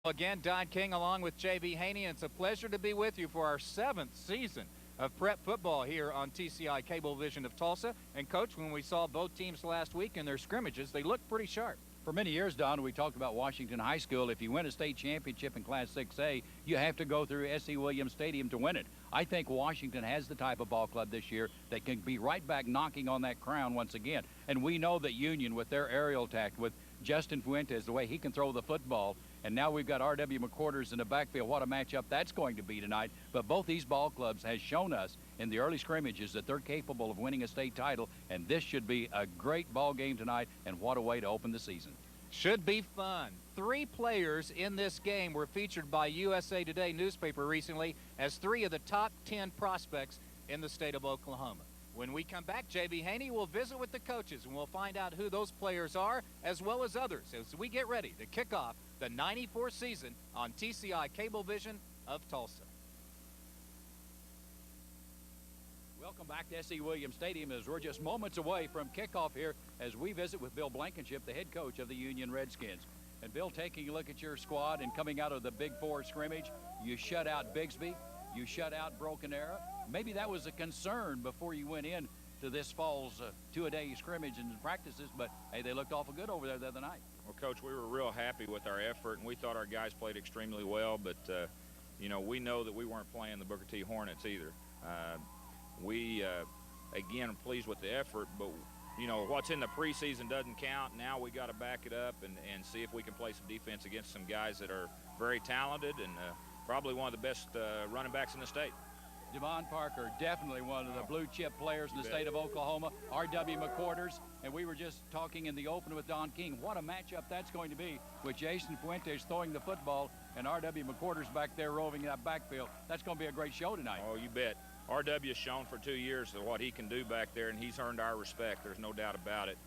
Again, Don King along with J.B. Haney, and it's a pleasure to be with you for our 7th season of prep football here on TCI Cablevision of Tulsa. And, Coach, when we saw both teams last week in their scrimmages, they looked pretty sharp. For many years, Don, we talked about Washington High School. If you win a state championship in Class 6A, you have to go through S.C. Williams Stadium to win it. I think Washington has the type of ball club this year that can be right back knocking on that crown once again. And we know that Union, with their aerial attack, with Justin Fuentes, the way he can throw the football, and now we've got R.W. McQuarters in the backfield. What a matchup that's going to be tonight. But both these ball clubs has shown us in the early scrimmages that they're capable of winning a state title, and this should be a great ball game tonight, and what a way to open the season. Should be fun. 3 players in this game were featured by USA Today newspaper recently as 3 of the top 10 prospects in the state of Oklahoma. When we come back, J.B. Haney will visit with the coaches, and we'll find out who those players are, as well as others, as we get ready to kick off the 94 season on TCI Cablevision of Tulsa. Welcome back to S.C. Williams Stadium as we're just moments away from kickoff here as we visit with Bill Blankenship, the head coach of the Union Redskins. And Bill, taking a look at your squad and coming out of the Big Four scrimmage, you shut out Bigsby, you shut out Broken Arrow. Maybe that was a concern before you went in to this fall's two-a-day scrimmage and practices, but hey, they looked awful good over there the other night. Well, Coach, we were real happy with our effort, and we thought our guys played extremely well, but, you know, we know that we weren't playing the Booker T. Hornets either. Again, are pleased with the effort, but, you know, what's in the preseason doesn't count. Now we got to back it up and see if we can play some defense against some guys that are very talented and probably one of the best running backs in the state. Devon Parker, definitely one of the blue chip players in the state of Oklahoma. R.W. McQuarters, and we were just talking in the open with Don King. What a matchup that's going to be with Jason Fuentes throwing the football and R.W. McQuarters back there roving that backfield. That's going to be a great show tonight. Oh, you bet. R.W. has shown for 2 years what he can do back there, and he's earned our respect. There's no doubt about it.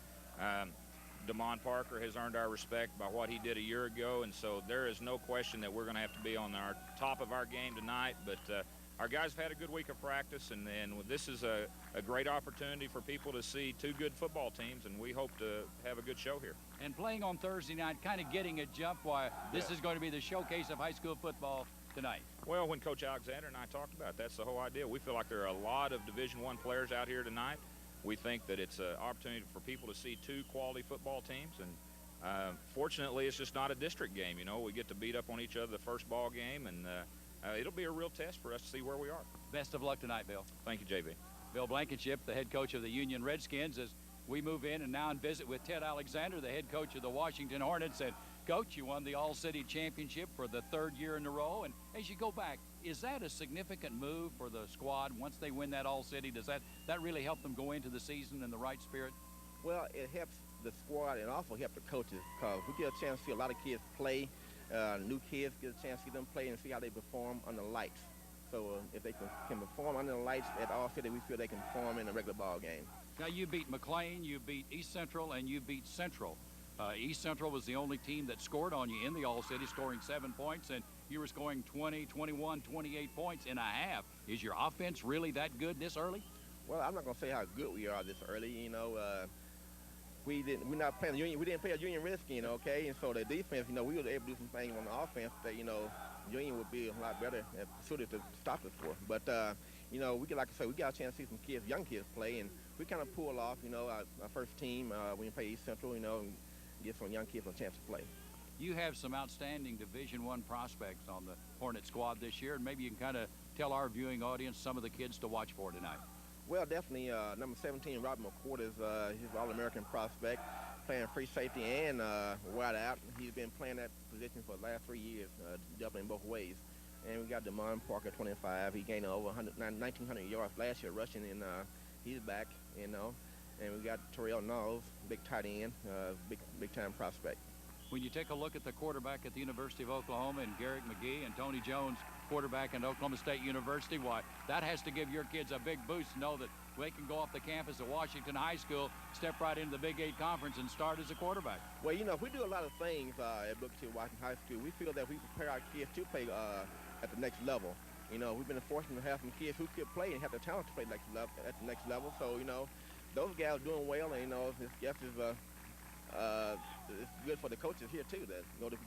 Damon Parker has earned our respect by what he did a year ago, and so there is no question that we're going to have to be on our top of our game tonight. But our guys have had a good week of practice, and this is a great opportunity for people to see 2 good football teams, and we hope to have a good show here. And playing on Thursday night, kind of getting a jump why this is going to be the showcase of high school football tonight. Well, when Coach Alexander and I talked about it, that's the whole idea. We feel like there are a lot of Division I players out here tonight. We think that it's an opportunity for people to see 2 quality football teams, and fortunately, it's just not a district game. You know, we get to beat up on each other the first ball game, and it'll be a real test for us to see where we are. Best of luck tonight, Bill. Thank you, JB. Bill Blankenship, the head coach of the Union Redskins, as we move in and now visit with Ted Alexander, the head coach of the Washington Hornets. And Coach, you won the All-City Championship for the 3rd year in a row. And as you go back, is that a significant move for the squad once they win that All-City? Does that really help them go into the season in the right spirit? Well, it helps the squad and also helps the coaches because we get a chance to see a lot of kids play. New kids get a chance to see them play and see how they perform under lights. So if they can perform under the lights at All-City, we feel they can perform in a regular ball game. Now, you beat McLean, you beat East Central, and you beat Central. East Central was the only team that scored on you in the All-City, scoring 7 points, and you were scoring 20, 21, 28 points in a half. Is your offense really that good this early? Well, I'm not going to say how good we are this early. You know, we're not playing Union. We didn't play a Union Redskin, okay? And so the defense, you know, we were able to do some things on the offense that, you know, Union would be a lot better suited to stop us for. But, you know, like I said, we got a chance to see some kids, young kids play, and we kind of pulled off, you know, our first team when we played East Central, you know, and give some young kids a chance to play. You have some outstanding Division I prospects on the Hornet squad this year, and maybe you can kind of tell our viewing audience some of the kids to watch for tonight. Well, definitely number 17, Robert McQuarters, he's an All-American prospect, playing free safety and wide out. He's been playing that position for the last 3 years, definitely in both ways. And we got Damon Parker, 25. He gained over 1,900 yards last year rushing, and he's back, you know. And we got Terrell Knowles, big tight end, big-time prospect. When you take a look at the quarterback at the University of Oklahoma and Garrick McGee and Tony Jones, quarterback at Oklahoma State University, why, that has to give your kids a big boost to know that they can go off the campus at Washington High School, step right into the Big 8 Conference and start as a quarterback. Well, you know, we do a lot of things at Booker T. Washington High School. We feel that we prepare our kids to play at the next level. You know, we've been fortunate to have some kids who could play and have the talent to play at the next level. So, you know, those guys are doing well, and, you know, it's it's good for the coaches here too. That you know, if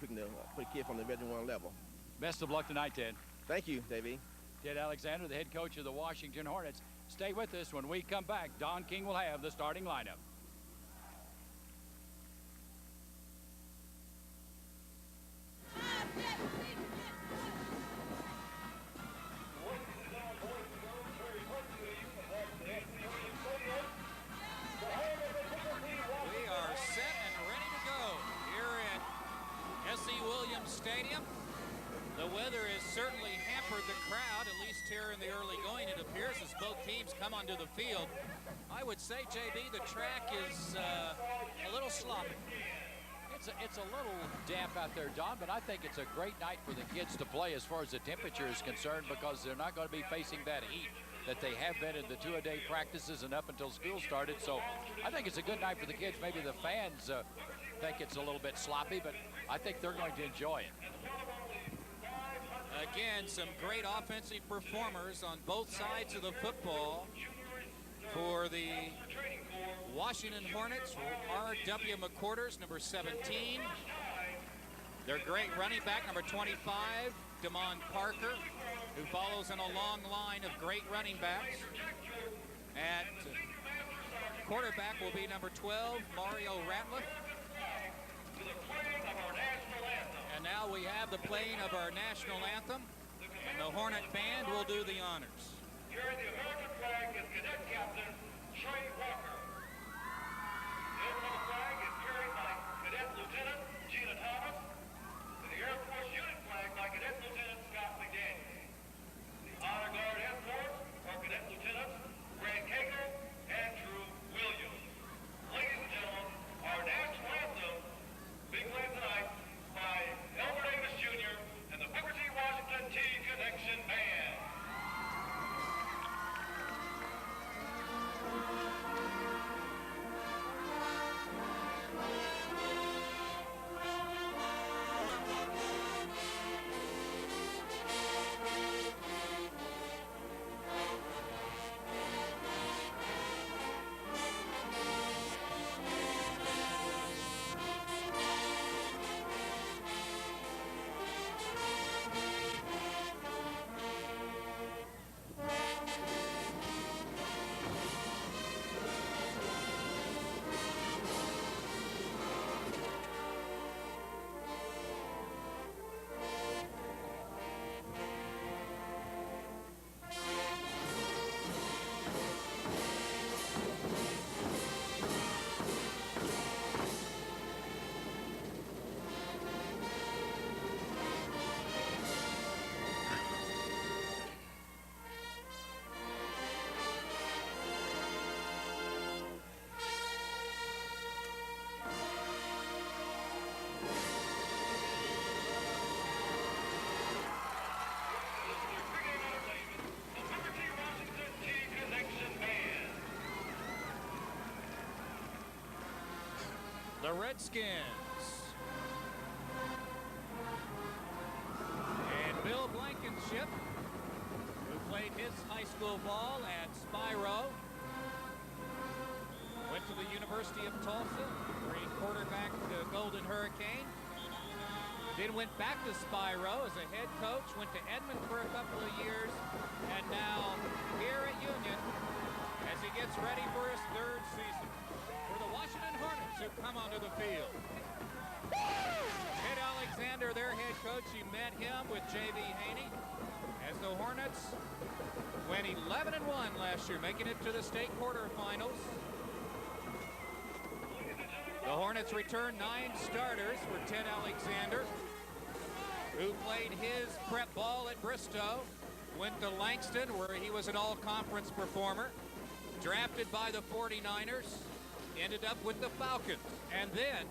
we can put kids on the Division I level. Best of luck tonight, Ted. Thank you, Davey. Ted Alexander, the head coach of the Washington Hornets. Stay with us. When we come back, Don King will have the starting lineup. We are set and ready to go here at S.C. Williams Stadium. The weather has certainly hampered the crowd, at least here in the early going, it appears, as both teams come onto the field. I would say, JB, the track is a little sloppy. It's a little damp out there, Don, but I think it's a great night for the kids to play as far as the temperature is concerned, because they're not going to be facing that heat that they have been in the two-a-day practices and up until school started. So I think it's a good night for the kids. Maybe the fans think it's a little bit sloppy, but I think they're going to enjoy it. Again, some great offensive performers on both sides of the football for the Washington Hornets. R.W. McQuarters, number 17. Their great running back, number 25, Damon Parker, who follows in a long line of great running backs. At quarterback will be number 12, Mario Ratliff. And now we have the playing of our national anthem, and the Hornet Band will do the honors. Carrying the American flag is Cadet Captain Trey Walker. The Air flag is carried by Cadet Lieutenant Gina Thomas, and the Air Force unit flag by Cadet Lieutenant Scott McDaniel. The Honor Guard escorts are Cadet Lieutenants Grant Cagle and Drew Williams. Ladies and gentlemen, our national anthem being played tonight by Elmer Davis Jr. and the Booker T. Washington T Connection Band. The Redskins. And Bill Blankenship, who played his high school ball at Spiro, went to the University of Tulsa, where he quarterbacked the Golden Hurricane. Then went back to Spiro as a head coach, went to Edmond for a couple of years, and now here at Union as he gets ready for his third season for the Washington Hornets, who come onto the field. Ted Alexander, their head coach, you met him with J.B. Haney as the Hornets went 11-1 last year, making it to the state quarterfinals. The Hornets returned 9 starters for Ted Alexander, who played his prep ball at Bristow, went to Langston, where he was an all-conference performer, drafted by the 49ers, ended up with the Falcons, and then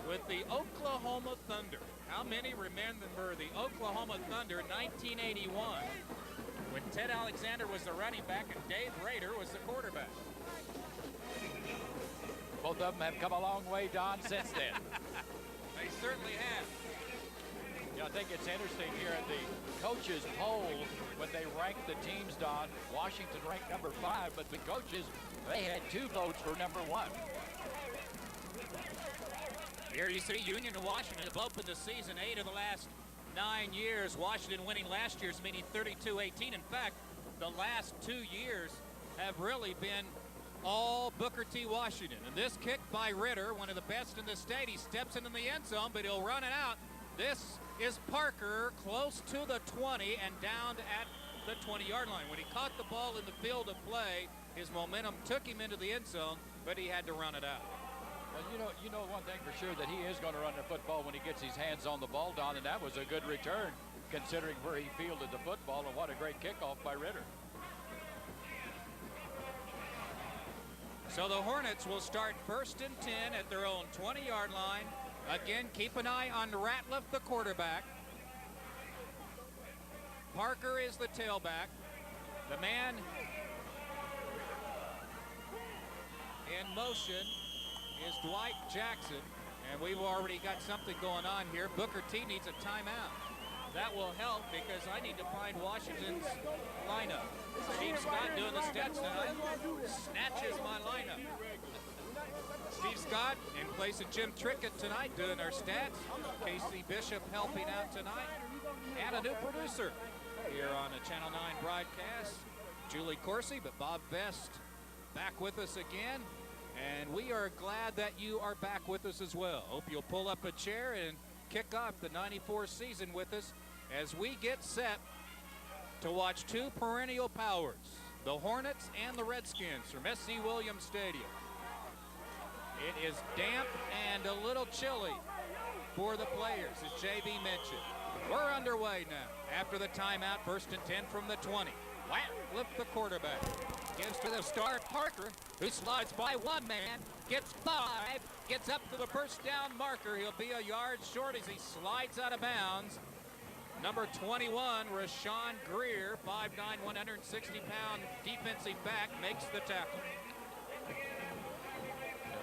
with the Oklahoma Thunder. How many remember the Oklahoma Thunder 1981, when Ted Alexander was the running back and Dave Rader was the quarterback? Both of them have come a long way, Don, since then. They certainly have. You know, I think it's interesting here in the coaches poll when they ranked the teams, Don. Washington ranked number 5, but the coaches, they had 2 votes for number 1. Here you see Union and Washington have opened the season 8 of the last 9 years. Washington winning last year's meeting 32-18. In fact, the last 2 years have really been all Booker T. Washington. And this kick by Ritter, one of the best in the state. He steps into the end zone, but he'll run it out. This is Parker close to the 20 and down at the 20-yard line. When he caught the ball in the field of play, his momentum took him into the end zone, but he had to run it out. Well, you know one thing for sure, that he is going to run the football when he gets his hands on the ball, Don, and that was a good return considering where he fielded the football, and what a great kickoff by Ritter. So the Hornets will start 1st and 10 at their own 20-yard line. Again, keep an eye on Ratliff, the quarterback. Parker is the tailback. The man in motion is Dwight Jackson, and we've already got something going on here. Booker T needs a timeout. That will help because I need to find Washington's lineup. Steve Scott doing the stats tonight. Snatches my lineup. Steve Scott in place of Jim Trickett tonight doing our stats. Casey Bishop helping out tonight. And a new producer here on the Channel 9 broadcast, Julie Corsi, but Bob Best back with us again. And we are glad that you are back with us as well. Hope you'll pull up a chair and kick off the 94 season with us as we get set to watch two perennial powers, the Hornets and the Redskins from SC Williams Stadium. It is damp and a little chilly for the players, as JB mentioned. We're underway now after the timeout, 1st and 10 from the 20. Ratliff, the quarterback, gives to the star Parker, who slides by one man, gets 5, gets up to the first down marker. He'll be a yard short as he slides out of bounds. Number 21, Rashawn Greer, 5'9", 160-pound defensive back, makes the tackle.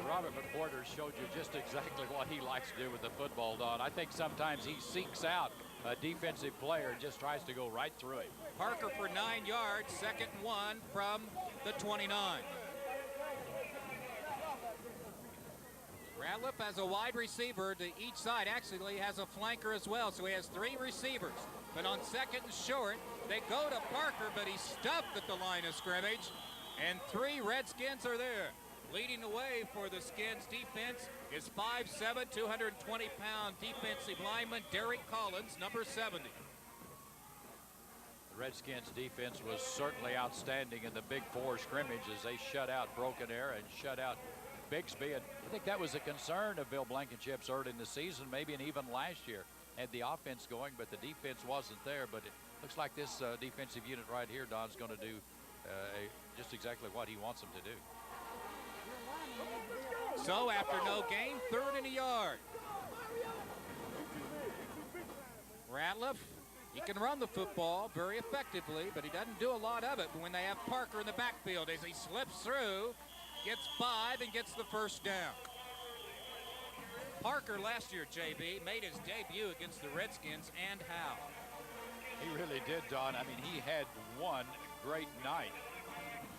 Robert McWhorter showed you just exactly what he likes to do with the football, Don. I think sometimes he seeks out a defensive player and just tries to go right through him. Parker for 9 yards, 2nd and 1 from the 29. Ratliff has a wide receiver to each side. Actually, he has a flanker as well, so he has 3 receivers. But on 2nd and short, they go to Parker, but he's stuffed at the line of scrimmage, and 3 Redskins are there. Leading the way for the Skins defense is 5'7", 220-pound defensive lineman Derek Collins, number 70. The Redskins defense was certainly outstanding in the Big 4 scrimmage as they shut out Broken Arrow and shut out Bixby. And I think that was a concern of Bill Blankenship's early in the season, maybe, and even last year. Had the offense going, but the defense wasn't there. But it looks like this defensive unit right here, Don's going to do just exactly what he wants them to do. So after no gain, 3rd and a yard. Ratliff, he can run the football very effectively, but he doesn't do a lot of it when they have Parker in the backfield as he slips through, gets 5 and gets the first down. Parker last year, JB, made his debut against the Redskins, and how? He really did, Don. I mean, he had one great night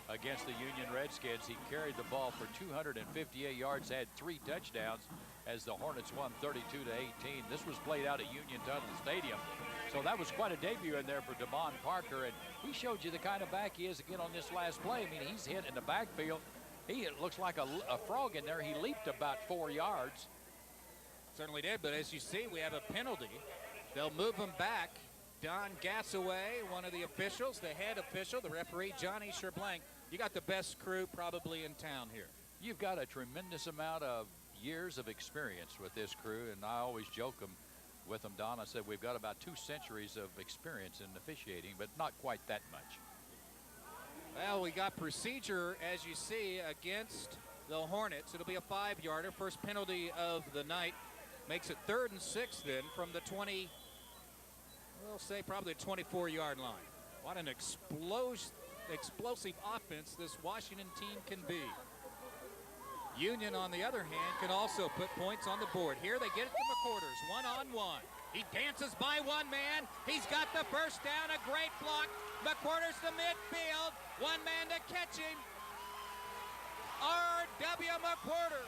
against the Union Redskins. He carried the ball for 258 yards, had 3 touchdowns as the Hornets won 32-18. This was played out at Union Tunnel Stadium. So that was quite a debut in there for Damon Parker, and he showed you the kind of back he is again on this last play. I mean, he's hit in the backfield. It looks like a frog in there. He leaped about 4 yards. Certainly did, but as you see, we have a penalty. They'll move him back. Don Gassaway, one of the officials, the head official, the referee, Johnny Sherblank. You got the best crew probably in town here. You've got a tremendous amount of years of experience with this crew, and I always joke with them, Don. I said we've got about 2 centuries of experience in officiating, but not quite that much. Well, we got procedure, as you see, against the Hornets. It'll be a 5-yarder. First penalty of the night. Makes it 3rd and 6 then from the 20, we'll say probably the 24-yard line. What an explosive offense this Washington team can be. Union, on the other hand, can also put points on the board. Here they get it to McWhorters, one-on-one. He dances by one man. He's got the first down, a great block. McWhorters to midfield, one man to catch him. R.W. McWhorter.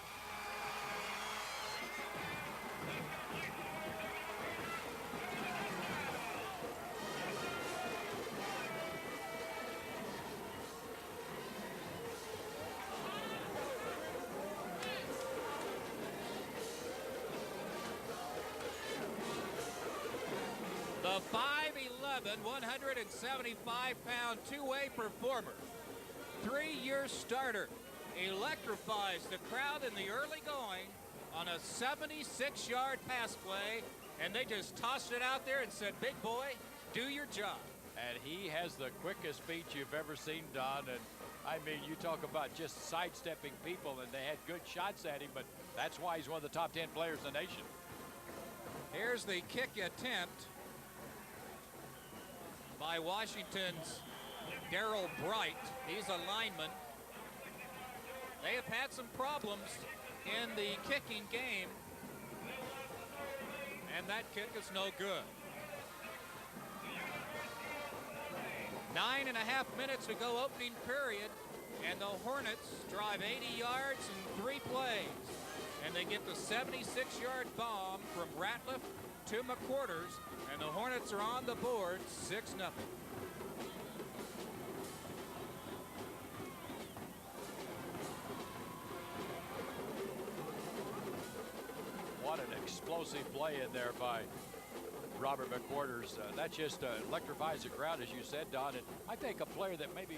The 5'11", 175-pound two-way performer, 3-year starter, electrifies the crowd in the early going on a 76-yard pass play, and they just tossed it out there and said, big boy, do your job. And he has the quickest feet you've ever seen, Don. And I mean, you talk about just sidestepping people, and they had good shots at him, but that's why he's one of the top 10 players in the nation. Here's the kick attempt by Washington's Darrell Bright. He's a lineman. They have had some problems in the kicking game, and that kick is no good. 9.5 minutes to go opening period, and the Hornets drive 80 yards in 3 plays. And they get the 76-yard bomb from Ratliff to McQuarters, and the Hornets are on the board 6-0. What an explosive play in there by Robert McQuarters. That just electrifies the crowd, as you said, Don. And I think a player that maybe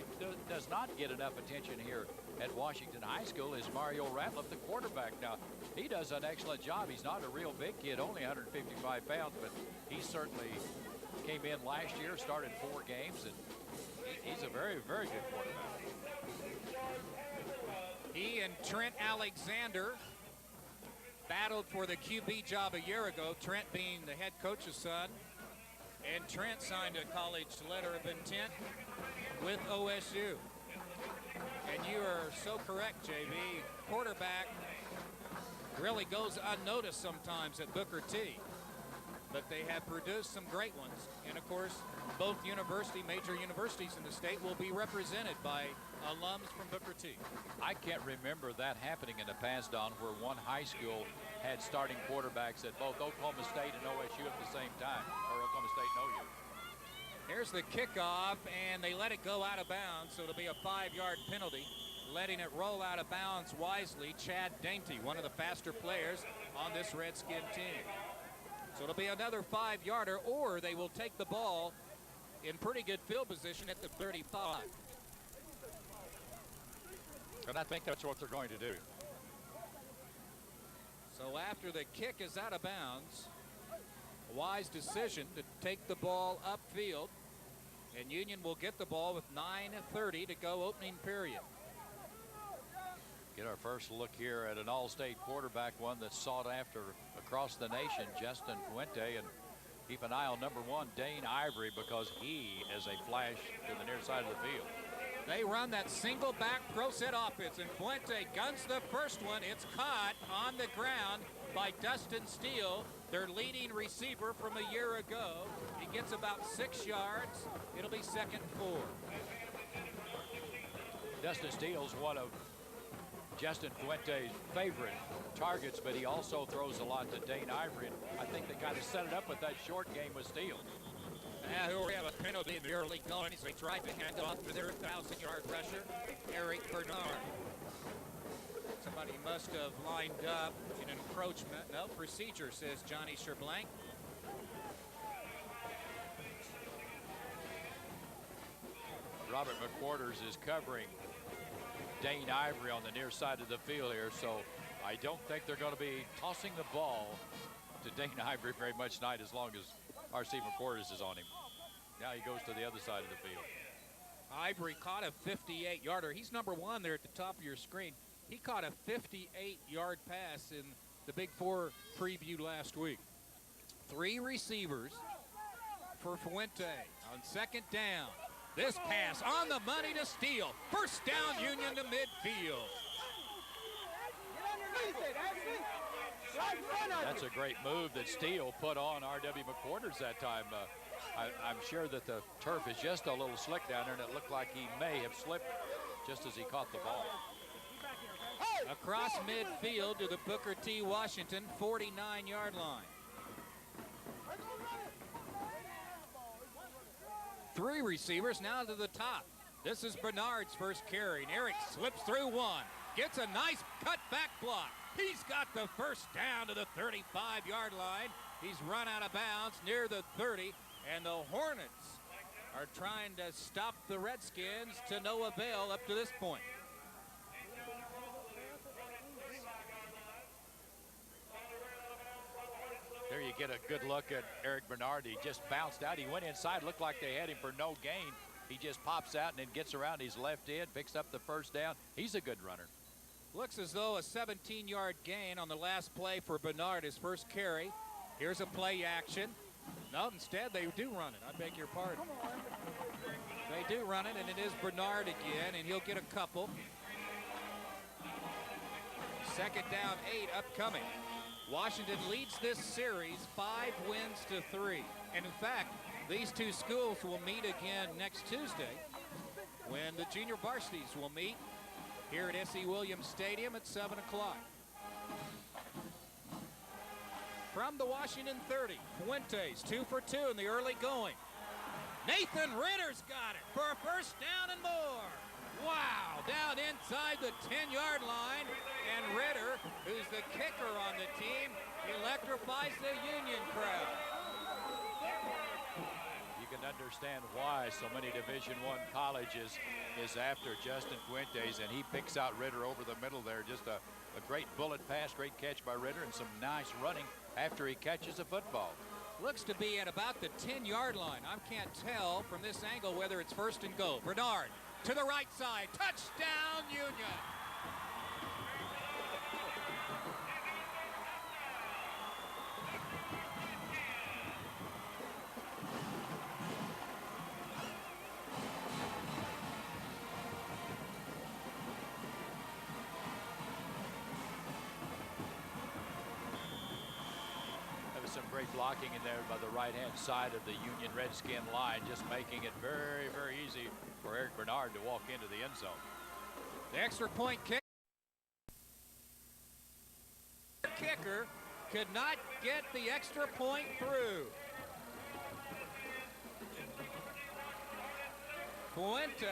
does not get enough attention here at Washington High School is Mario Ratliff, the quarterback. Now, he does an excellent job. He's not a real big kid, only 155 pounds, but he certainly came in last year, started 4 games, and he's a very, very good quarterback. He and Trent Alexander battled for the QB job a year ago, Trent being the head coach's son. And Trent signed a college letter of intent with OSU. And you are so correct, JB. Quarterback really goes unnoticed sometimes at Booker T. But they have produced some great ones. And of course, both major universities in the state will be represented by alums from Booker T. I can't remember that happening in the past, Don, where one high school had starting quarterbacks at both Oklahoma State and OSU at the same time, or Oklahoma State and OU. Here's the kickoff, and they let it go out of bounds, so it'll be a 5-yard penalty. Letting it roll out of bounds wisely, Chad Dainty, one of the faster players on this Redskin team. So it'll be another 5-yarder, or they will take the ball in pretty good field position at the 35. And I think that's what they're going to do. So after the kick is out of bounds, a wise decision to take the ball upfield, and Union will get the ball with 9:30 to go opening period. Get our first look here at an all-state quarterback, one that's sought after across the nation, Justin Fuente. And keep an eye on number 1, Dane Ivory, because he is a flash to the near side of the field. They run that single back pro set offense, and Fuente guns the first one. It's caught on the ground by Dustin Steele, their leading receiver from a year ago. He gets about 6 yards. It'll be 2nd and 4. Dustin Steele's one of Justin Fuente's favorite targets, but he also throws a lot to Dane Ivory, and I think they kind of set it up with that short game with Steele. Now here we have a penalty in the early going as they tried to hand off to their 1,000-yard rusher, Eric Bernard. Somebody must have lined up in an encroachment. No, procedure, says Johnny Sherblank. Robert McQuarters is covering Dane Ivory on the near side of the field here, so I don't think they're going to be tossing the ball to Dane Ivory very much tonight as long as R.C. McQuarters is on him. Now he goes to the other side of the field. Ivory caught a 58-yarder. He's number 1 there at the top of your screen. He caught a 58-yard pass in the Big 4 preview last week. 3 receivers for Fuente on 2nd down. This pass on the money to Steele. First down, Union to midfield. That's a great move that Steele put on R.W. McQuarters that time. I'm sure that the turf is just a little slick down there, and it looked like he may have slipped just as he caught the ball. Across midfield to the Booker T. Washington 49-yard line. 3 receivers now to the top. This is Bernard's first carry, and Eric slips through one. Gets a nice cutback block. He's got the first down to the 35-yard line. He's run out of bounds near the 30, And the Hornets are trying to stop the Redskins to no avail up to this point. There you get a good look at Eric Bernard. He just bounced out. He went inside, looked like they had him for no gain. He just pops out and then gets around his left end, picks up the first down. He's a good runner. Looks as though a 17-yard gain on the last play for Bernard, his first carry. Here's a play action. No, instead they do run it. I beg your pardon. They do run it, and it is Bernard again, and he'll get a couple. Second down, 8 upcoming. Washington leads this series 5 wins to 3. And in fact, these two schools will meet again next Tuesday when the junior varsities will meet here at S.E. Williams Stadium at 7 o'clock. From the Washington 30, Fuentes 2 for 2 in the early going. Nathan Ritter's got it for a first down and more. Wow, down inside the 10-yard line, and Ritter, who's the kicker on the team, electrifies the Union crowd. You can understand why so many Division I colleges is after Justin Fuentes, and he picks out Ritter over the middle there. Just a great bullet pass, great catch by Ritter, and some nice running after he catches a football. Looks to be at about the 10-yard line. I can't tell from this angle whether it's first and goal. Bernard to the right side. Touchdown, Union. Some great blocking in there by the right-hand side of the Union Redskin line, just making it very, very easy for Eric Bernard to walk into the end zone. The extra point kicker could not get the extra point through. Fuente,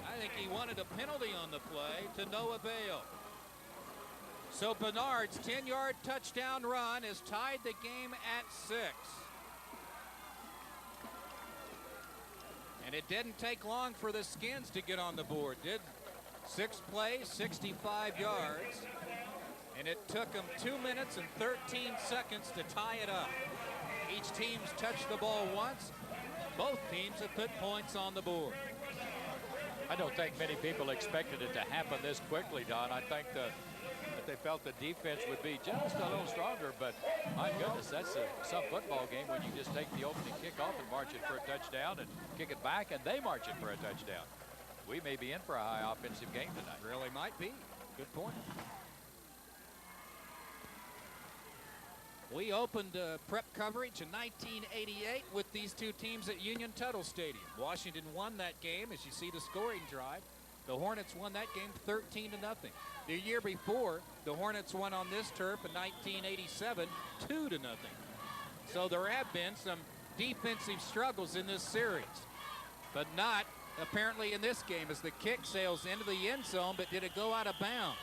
I think he wanted a penalty on the play to no avail. So Bernard's 10-yard touchdown run has tied the game at 6. And it didn't take long for the Skins to get on the board, did 6 plays, 65 yards. And it took them 2 minutes and 13 seconds to tie it up. Each team's touched the ball once. Both teams have put points on the board. I don't think many people expected it to happen this quickly, Don. I think that they felt the defense would be just a little stronger, but my goodness, that's some football game when you just take the opening kickoff and march it for a touchdown and kick it back, and they march it for a touchdown. We may be in for a high offensive game tonight. Really might be. Good point. We opened prep coverage in 1988 with these two teams at Union Tuttle Stadium. Washington won that game, as you see the scoring drive. The Hornets won that game 13-0. The year before, the Hornets won on this turf in 1987, 2-0. So there have been some defensive struggles in this series, but not apparently in this game, as the kick sails into the end zone, but did it go out of bounds?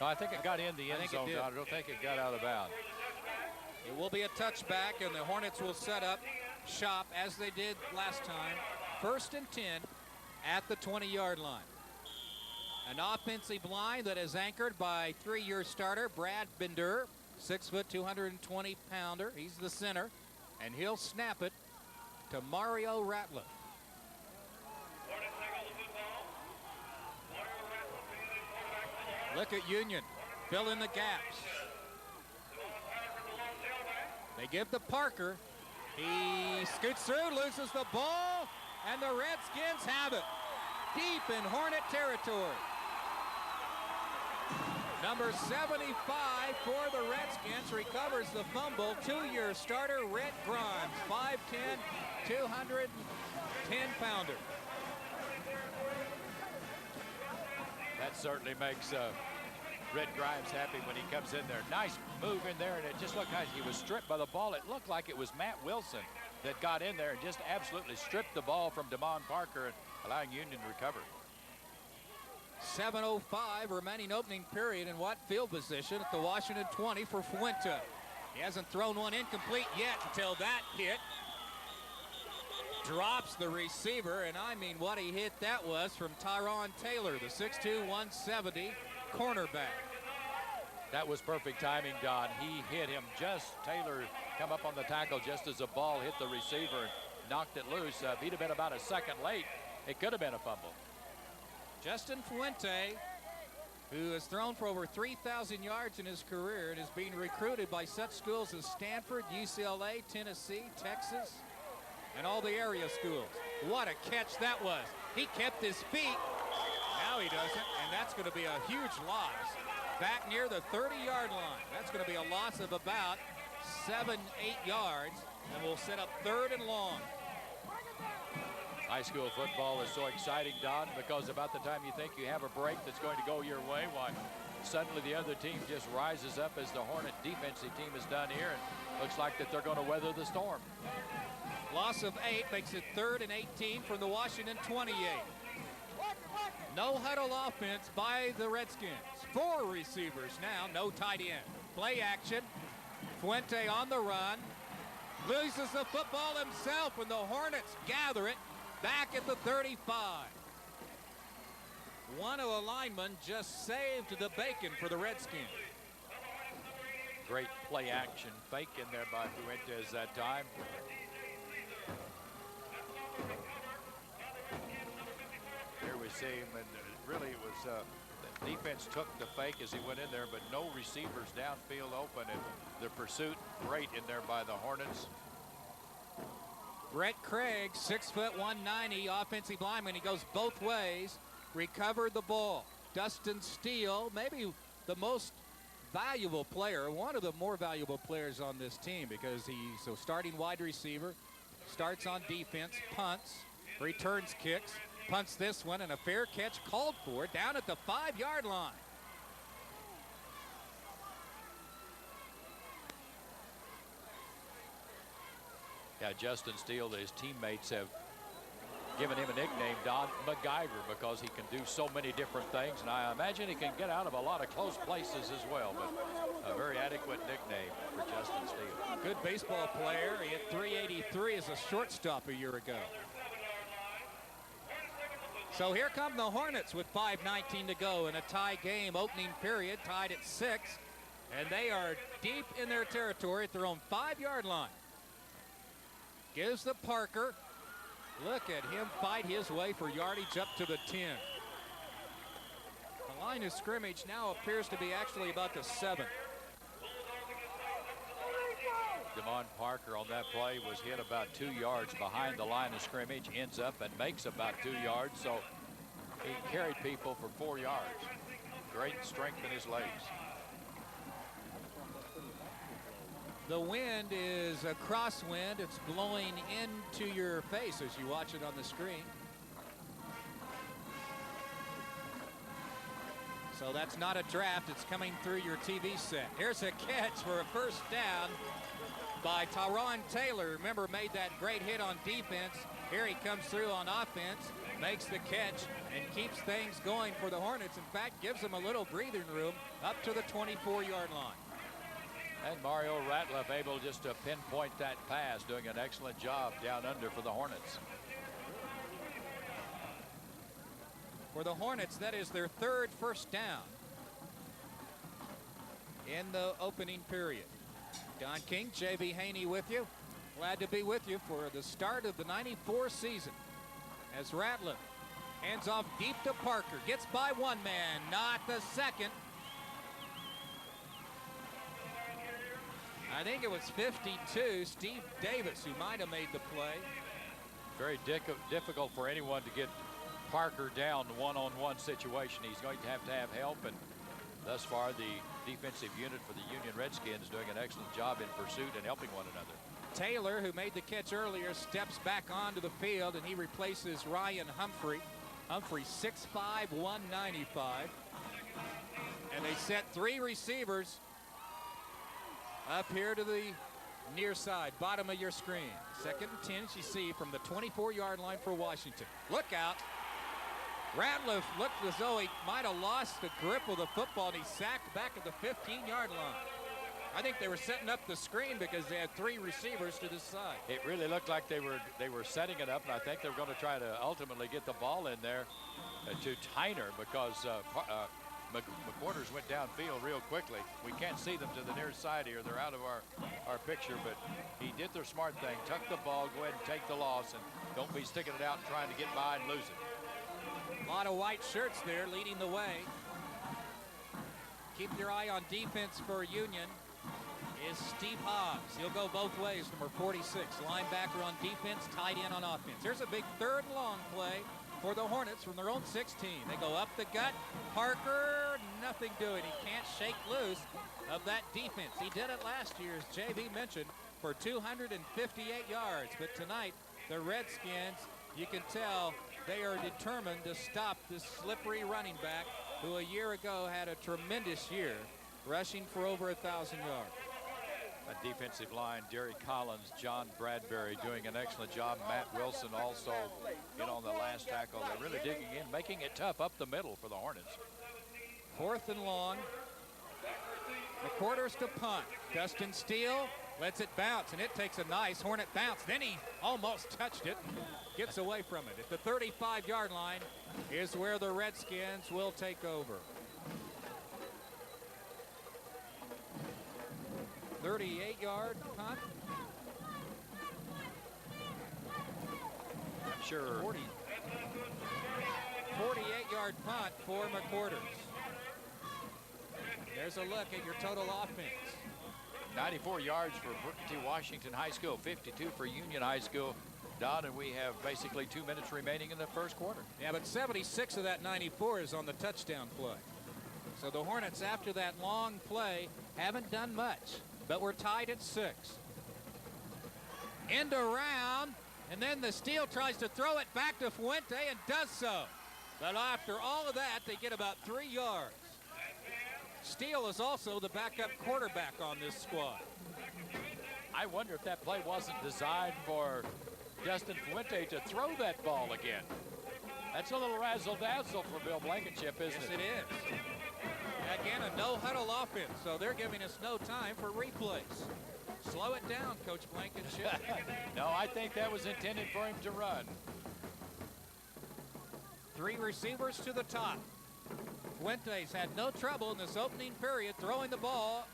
Oh, I think it got in the end zone, Don. I don't think it got out of bounds. It will be a touchback, and the Hornets will set up shop as they did last time. 1st and 10 at the 20-yard line. An offensive line that is anchored by 3-year starter Brad Bender, 6 foot, 220-pounder. He's the center, and he'll snap it to Mario Ratliff. Look at Union, fill in the gaps. They give to Parker. He scoots through, loses the ball, and the Redskins have it deep in Hornet territory. Number 75 for the Redskins recovers the fumble. 2-year starter Red Grimes, 5'10", 210-pounder. That certainly makes Red Grimes happy when he comes in there. Nice move in there, and it just looked like he was stripped by the ball. It looked like it was Matt Wilson that got in there and just absolutely stripped the ball from Damon Parker and allowing Union to recover. 7:05 remaining opening period, in what field position at the Washington 20 for Fuente. He hasn't thrown one incomplete yet until that hit. Drops the receiver, and I mean what a hit that was from Tyron Taylor, the 6'2", 170 cornerback. That was perfect timing, Don. He hit him Taylor come up on the tackle just as the ball hit the receiver and knocked it loose. If he'd have been about a second late, it could have been a fumble. Justin Fuente, who has thrown for over 3,000 yards in his career and is being recruited by such schools as Stanford, UCLA, Tennessee, Texas, and all the area schools. What a catch that was. He kept his feet. Now he doesn't, and that's going to be a huge loss. Back near the 30-yard line. That's going to be a loss of about 7-8 yards, and we'll set up 3rd and long. High school football is so exciting, Don, because about the time you think you have a break that's going to go your way, why, suddenly the other team just rises up as the Hornet defensive team has done here, and looks like that they're going to weather the storm. Loss of 8 makes it 3rd and 18 from the Washington 28. No huddle offense by the Redskins. 4 receivers now, no tight end. Play action. Fuente on the run. Loses the football himself when the Hornets gather it back at the 35. One of the linemen just saved the bacon for the Redskins. Great play action fake in there by Fuentes that time. Here we see him, and really it was the defense took the fake as he went in there, but no receivers downfield open, and the pursuit great in there by the Hornets. Brett Craig, 6', 190, offensive lineman. He goes both ways, recovered the ball. Dustin Steele, maybe the most valuable player, one of the more valuable players on this team, because he's a starting wide receiver, starts on defense, punts, returns kicks, punts this one, and a fair catch called for down at the 5-yard line. Yeah, Justin Steele, his teammates have given him a nickname, Don MacGyver, because he can do so many different things, and I imagine he can get out of a lot of close places as well, but a very adequate nickname for Justin Steele. Good baseball player. He hit 383 as a shortstop a year ago. So here come the Hornets with 5:19 to go in a tie game, opening period, tied at 6, and they are deep in their territory at their own 5-yard line. Gives the Parker. Look at him fight his way for yardage up to the 10. The line of scrimmage now appears to be actually about the 7. Demond Parker on that play was hit about 2 yards behind the line of scrimmage, ends up and makes about 2 yards, so he carried people for 4 yards. Great strength in his legs. The wind is a crosswind. It's blowing into your face as you watch it on the screen. So that's not a draft. It's coming through your TV set. Here's a catch for a first down by Tyron Taylor. Remember, made that great hit on defense. Here he comes through on offense, makes the catch, and keeps things going for the Hornets. In fact, gives them a little breathing room up to the 24-yard line. And Mario Ratliff able just to pinpoint that pass, doing an excellent job down under for the Hornets. For the Hornets, that is their 3rd first down in the opening period. Don King, J.B. Haney with you. Glad to be with you for the start of the 94 season. As Ratliff hands off deep to Parker. Gets by one man, not the second. I think it was 52, Steve Davis, who might have made the play. Very difficult for anyone to get Parker down one-on-one situation. He's going to have help, and thus far the defensive unit for the Union Redskins doing an excellent job in pursuit and helping one another. Taylor, who made the catch earlier, steps back onto the field, and he replaces Ryan Humphrey. Humphrey 6'5", 195. And they set 3 receivers up here to the near side, bottom of your screen. 2nd and 10, as you see, from the 24-yard line for Washington. Look out. Ratliff looked as though he might have lost the grip of the football, and he sacked back at the 15-yard line. I think they were setting up the screen because they had 3 receivers to the side. It really looked like they were setting it up, and I think they were going to try to ultimately get the ball in there to Tyner because McQuarters went downfield real quickly. We can't see them to the near side here. They're out of our picture, but he did their smart thing. Tuck the ball, go ahead and take the loss, and don't be sticking it out and trying to get by and lose it. A lot of white shirts there leading the way. Keep your eye on defense for Union is Steve Hobbs. He'll go both ways, number 46. Linebacker on defense, tight end on offense. Here's a big 3rd and long play for the Hornets from their own 16. They go up the gut. Parker, nothing doing. He can't shake loose of that defense. He did it last year, as JB mentioned, for 258 yards. But tonight, the Redskins, you can tell they are determined to stop this slippery running back who a year ago had a tremendous year, rushing for over 1,000 yards. A defensive line, Jerry Collins, John Bradbury doing an excellent job. Matt Wilson also in on the last tackle. They're really digging in, making it tough up the middle for the Hornets. 4th and long. McQuarters to punt. Dustin Steele lets it bounce, and it takes a nice Hornet bounce. Then he almost touched it, gets away from it. At the 35-yard line is where the Redskins will take over. 38-yard punt. I'm sure 48-yard punt for McQuarters. There's a look at your total offense. 94 yards for Booker T. Washington High School, 52 for Union High School. Don, and we have basically 2 minutes remaining in the first quarter. Yeah, but 76 of that 94 is on the touchdown play. So the Hornets, after that long play, haven't done much, but we're tied at 6. End around, and then the Steele tries to throw it back to Fuente and does so. But after all of that, they get about 3 yards. Steele is also the backup quarterback on this squad. I wonder if that play wasn't designed for Justin Fuente to throw that ball again. That's a little razzle-dazzle for Bill Blankenship, isn't it? Yes, it is. Again, a no-huddle offense, so they're giving us no time for replays. Slow it down, Coach Blankenship. No, I think that was intended for him to run. 3 receivers to the top. Fuentes had no trouble in this opening period throwing the ball,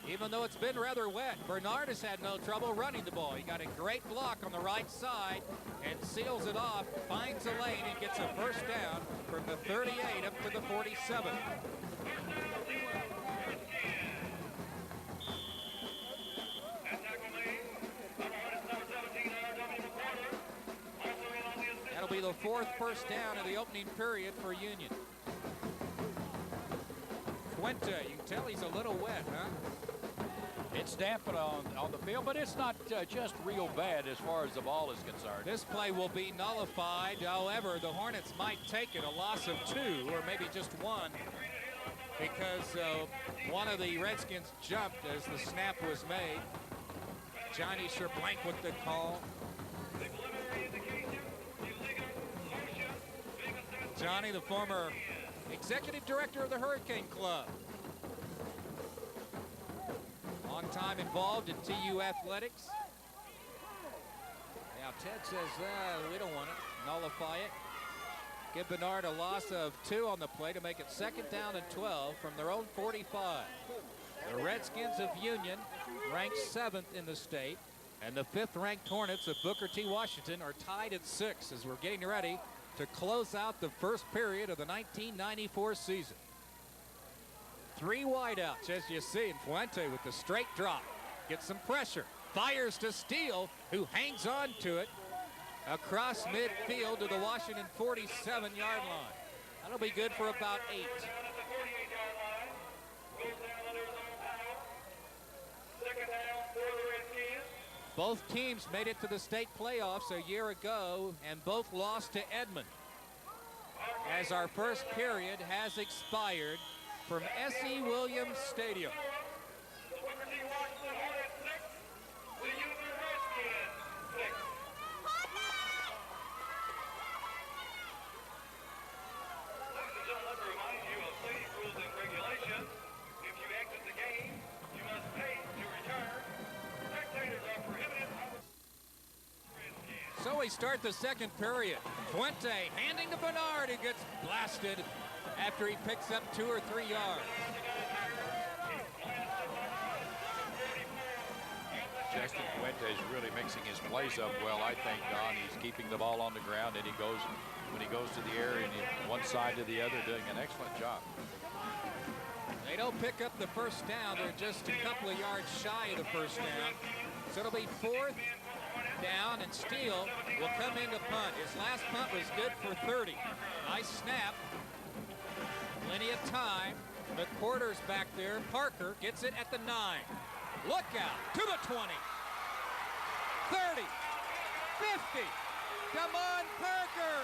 even though it's been rather wet. Bernard has had no trouble running the ball. He got a great block on the right side and seals it off, finds a lane, and gets a first down from the 38 up to the 47. That'll be the 4th first down of the opening period for Union. Fuente, you can tell he's a little wet, huh? It's damp on the field, but it's not just real bad as far as the ball is concerned. This play will be nullified. However, the Hornets might take it, a loss of 2 or maybe just 1, because one of the Redskins jumped as the snap was made. Johnny Sherblank with the call. Johnny, the former executive director of the Hurricane Club. Long time involved in TU athletics. Now Ted says, we don't want it. Nullify it. Give Bernard a loss of 2 on the play to make it 2nd down and 12 from their own 45. The Redskins of Union, ranked 7th in the state, and the 5th-ranked Hornets of Booker T. Washington are tied at 6 as we're getting ready to close out the first period of the 1994 season. 3 wideouts, as you see, and Fuente with the straight drop. Gets some pressure. Fires to Steele, who hangs on to it across midfield to the Washington 47-yard line. That'll be good for about 8. Both teams made it to the state playoffs a year ago, and both lost to Edmond. As our first period has expired from S.E. Williams Stadium. Remind you of safety rules and regulations. If you exit the game, you must pay So we start the second period. Fuente handing to Bernard, who gets blasted after he picks up 2 or 3 yards. Justin Fuente is really mixing his plays up well, I think, Don. He's keeping the ball on the ground, and when he goes to the air and one side to the other, doing an excellent job. They don't pick up the first down. They're just a couple of yards shy of the first down. So it'll be 4th down, and Steele will come in to punt. His last punt was good for 30. Nice snap. Plenty of time. The quarter's back there. Parker gets it at the 9. Look out to the 20. 30. 50. Damon Parker.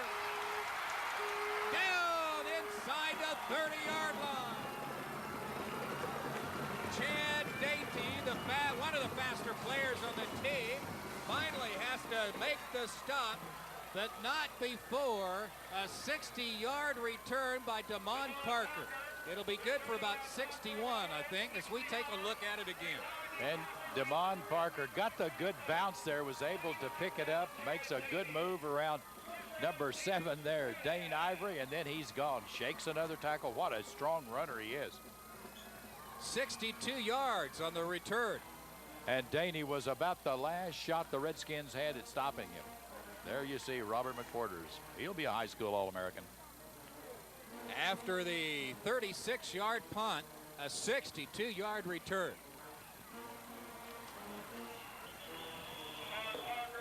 Down inside the 30-yard line. Chad Dainty, one of the faster players on the team, finally has to make the stop, but not before a 60-yard return by Damon Parker. It'll be good for about 61, I think, as we take a look at it again. And Damon Parker got the good bounce there, was able to pick it up, makes a good move around number 7 there, Dane Ivory, and then he's gone. Shakes another tackle. What a strong runner he is. 62 yards on the return. And Daney was about the last shot the Redskins had at stopping him. There you see Robert McQuarters. He'll be a high school All-American. After the 36-yard punt, a 62-yard return.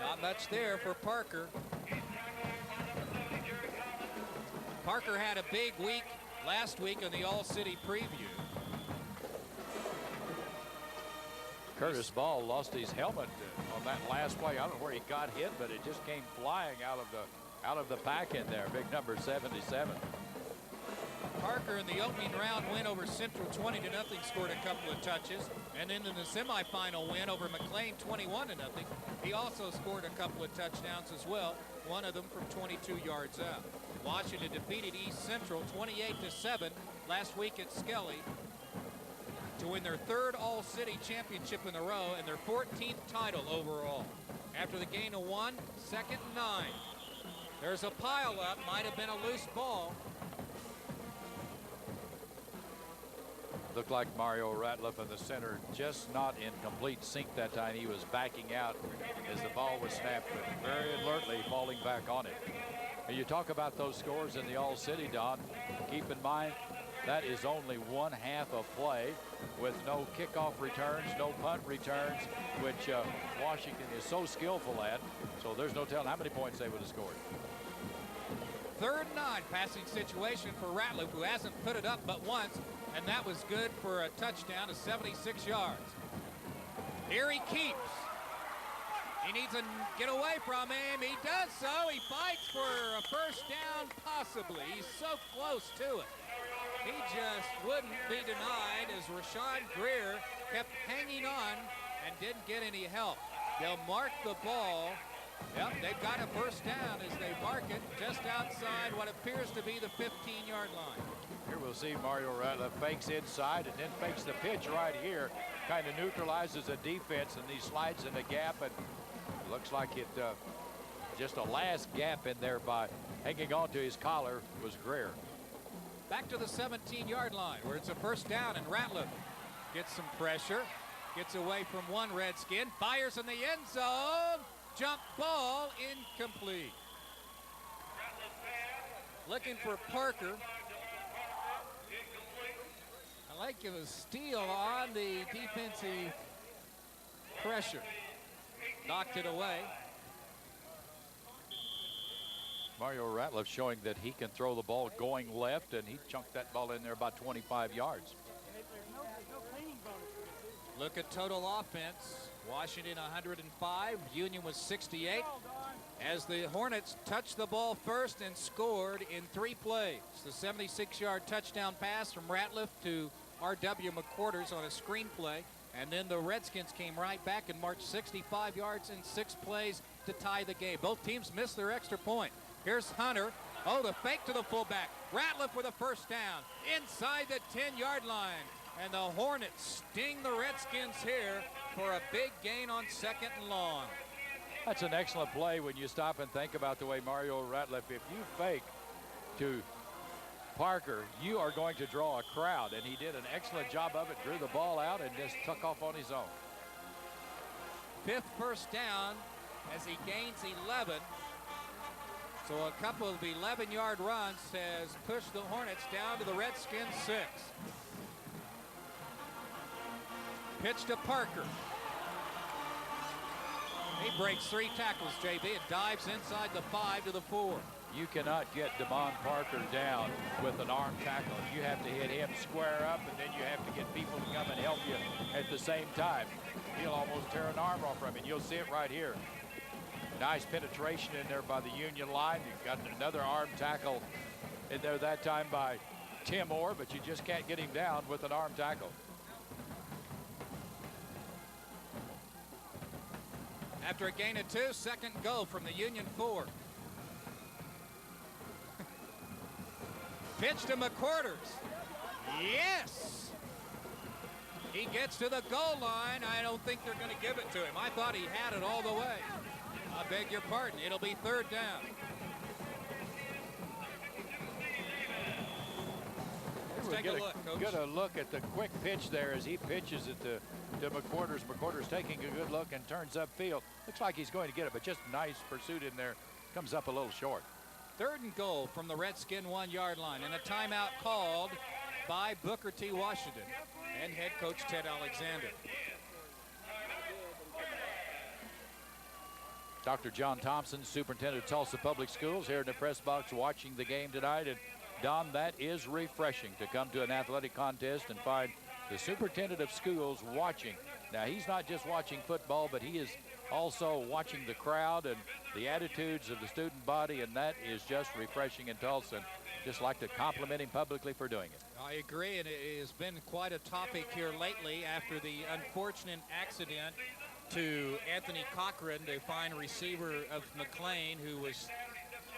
Not much there for Parker. Parker had a big week last week on the All-City preview. Curtis Ball lost his helmet on that last play. I don't know where he got hit, but it just came flying out of the pack in there. Big number 77. Parker in the opening round win over Central 20-0 scored a couple of touches, and then in the semifinal win over McLean 21-0, he also scored a couple of touchdowns as well, one of them from 22 yards out. Washington defeated East Central 28-7 last week at Skelly to win their 3rd All-City championship in a row and their 14th title overall. After the gain of 1, 2nd and 9. There's a pile-up, might have been a loose ball. Looked like Mario Ratliff in the center, just not in complete sync that time. He was backing out as the ball was snapped, but very alertly falling back on it. And you talk about those scores in the All-City, Don. Keep in mind, that is only 1/2 of play with no kickoff returns, no punt returns, which Washington is so skillful at. So there's no telling how many points they would have scored. 3rd and 9 passing situation for Ratliff, who hasn't put it up but once, and that was good for a touchdown of 76 yards. Here he keeps. He needs to get away from him. He does so. He fights for a first down, possibly. He's so close to it. He just wouldn't be denied as Rashawn Greer kept hanging on and didn't get any help. They'll mark the ball. Yep, they've got a first down as they mark it just outside what appears to be the 15-yard line. Here we'll see Mario Ratliff fakes inside and then fakes the pitch right here. Kind of neutralizes the defense, and he slides in the gap, and looks like it just a last gap in there by hanging on to his collar was Greer. Back to the 17-yard line where it's a first down, and Ratliff gets some pressure, gets away from one Redskin, fires in the end zone, jump ball incomplete. Looking for Parker. I like it was Steele on the defensive pressure. Knocked it away. Mario Ratliff showing that he can throw the ball going left, and he chunked that ball in there about 25 yards. Look at total offense. Washington 105, Union was 68. As the Hornets touched the ball first and scored in 3 plays. The 76-yard touchdown pass from Ratliff to R.W. McQuarters on a screen play. And then the Redskins came right back and marched 65 yards in 6 plays to tie the game. Both teams missed their extra point. Here's Hunter. Oh, the fake to the fullback. Ratliff with a first down inside the 10-yard line. And the Hornets sting the Redskins here for a big gain on 2nd and long. That's an excellent play when you stop and think about the way Mario Ratliff, if you fake to Parker, you are going to draw a crowd, and he did an excellent job of it, drew the ball out, and just took off on his own. 5th first down as he gains 11. So a couple of 11-yard runs has pushed the Hornets down to the Redskins 6. Pitch to Parker. He breaks 3 tackles, JB, and dives inside the 5 to the 4. You cannot get Damon Parker down with an arm tackle. You have to hit him square up, and then you have to get people to come and help you at the same time. He'll almost tear an arm off from him. You'll see it right here. Nice penetration in there by the Union line. You've got another arm tackle in there that time by Tim Orr, but you just can't get him down with an arm tackle. After a gain of 2, 2nd goal from the Union 4. Pitch to McQuarters. Yes! He gets to the goal line. I don't think they're going to give it to him. I thought he had it all the way. I beg your pardon. It'll be 3rd down. Let's take a look, Coach. Get a look at the quick pitch there as he pitches it to McQuarters. McQuarters taking a good look and turns upfield. Looks like he's going to get it, but just nice pursuit in there. Comes up a little short. 3rd and goal from the Redskin 1-yard line, and a timeout called by Booker T. Washington and head coach Ted Alexander. Dr. John Thompson, superintendent of Tulsa Public Schools, here in the press box watching the game tonight. And Don, that is refreshing to come to an athletic contest and find the superintendent of schools watching. Now, he's not just watching football, but he is also watching the crowd and the attitudes of the student body, and that is just refreshing in Tulsa. And just like to compliment him publicly for doing it. I agree, and it has been quite a topic here lately after the unfortunate accident to Anthony Cochran, the fine receiver of McLean, who was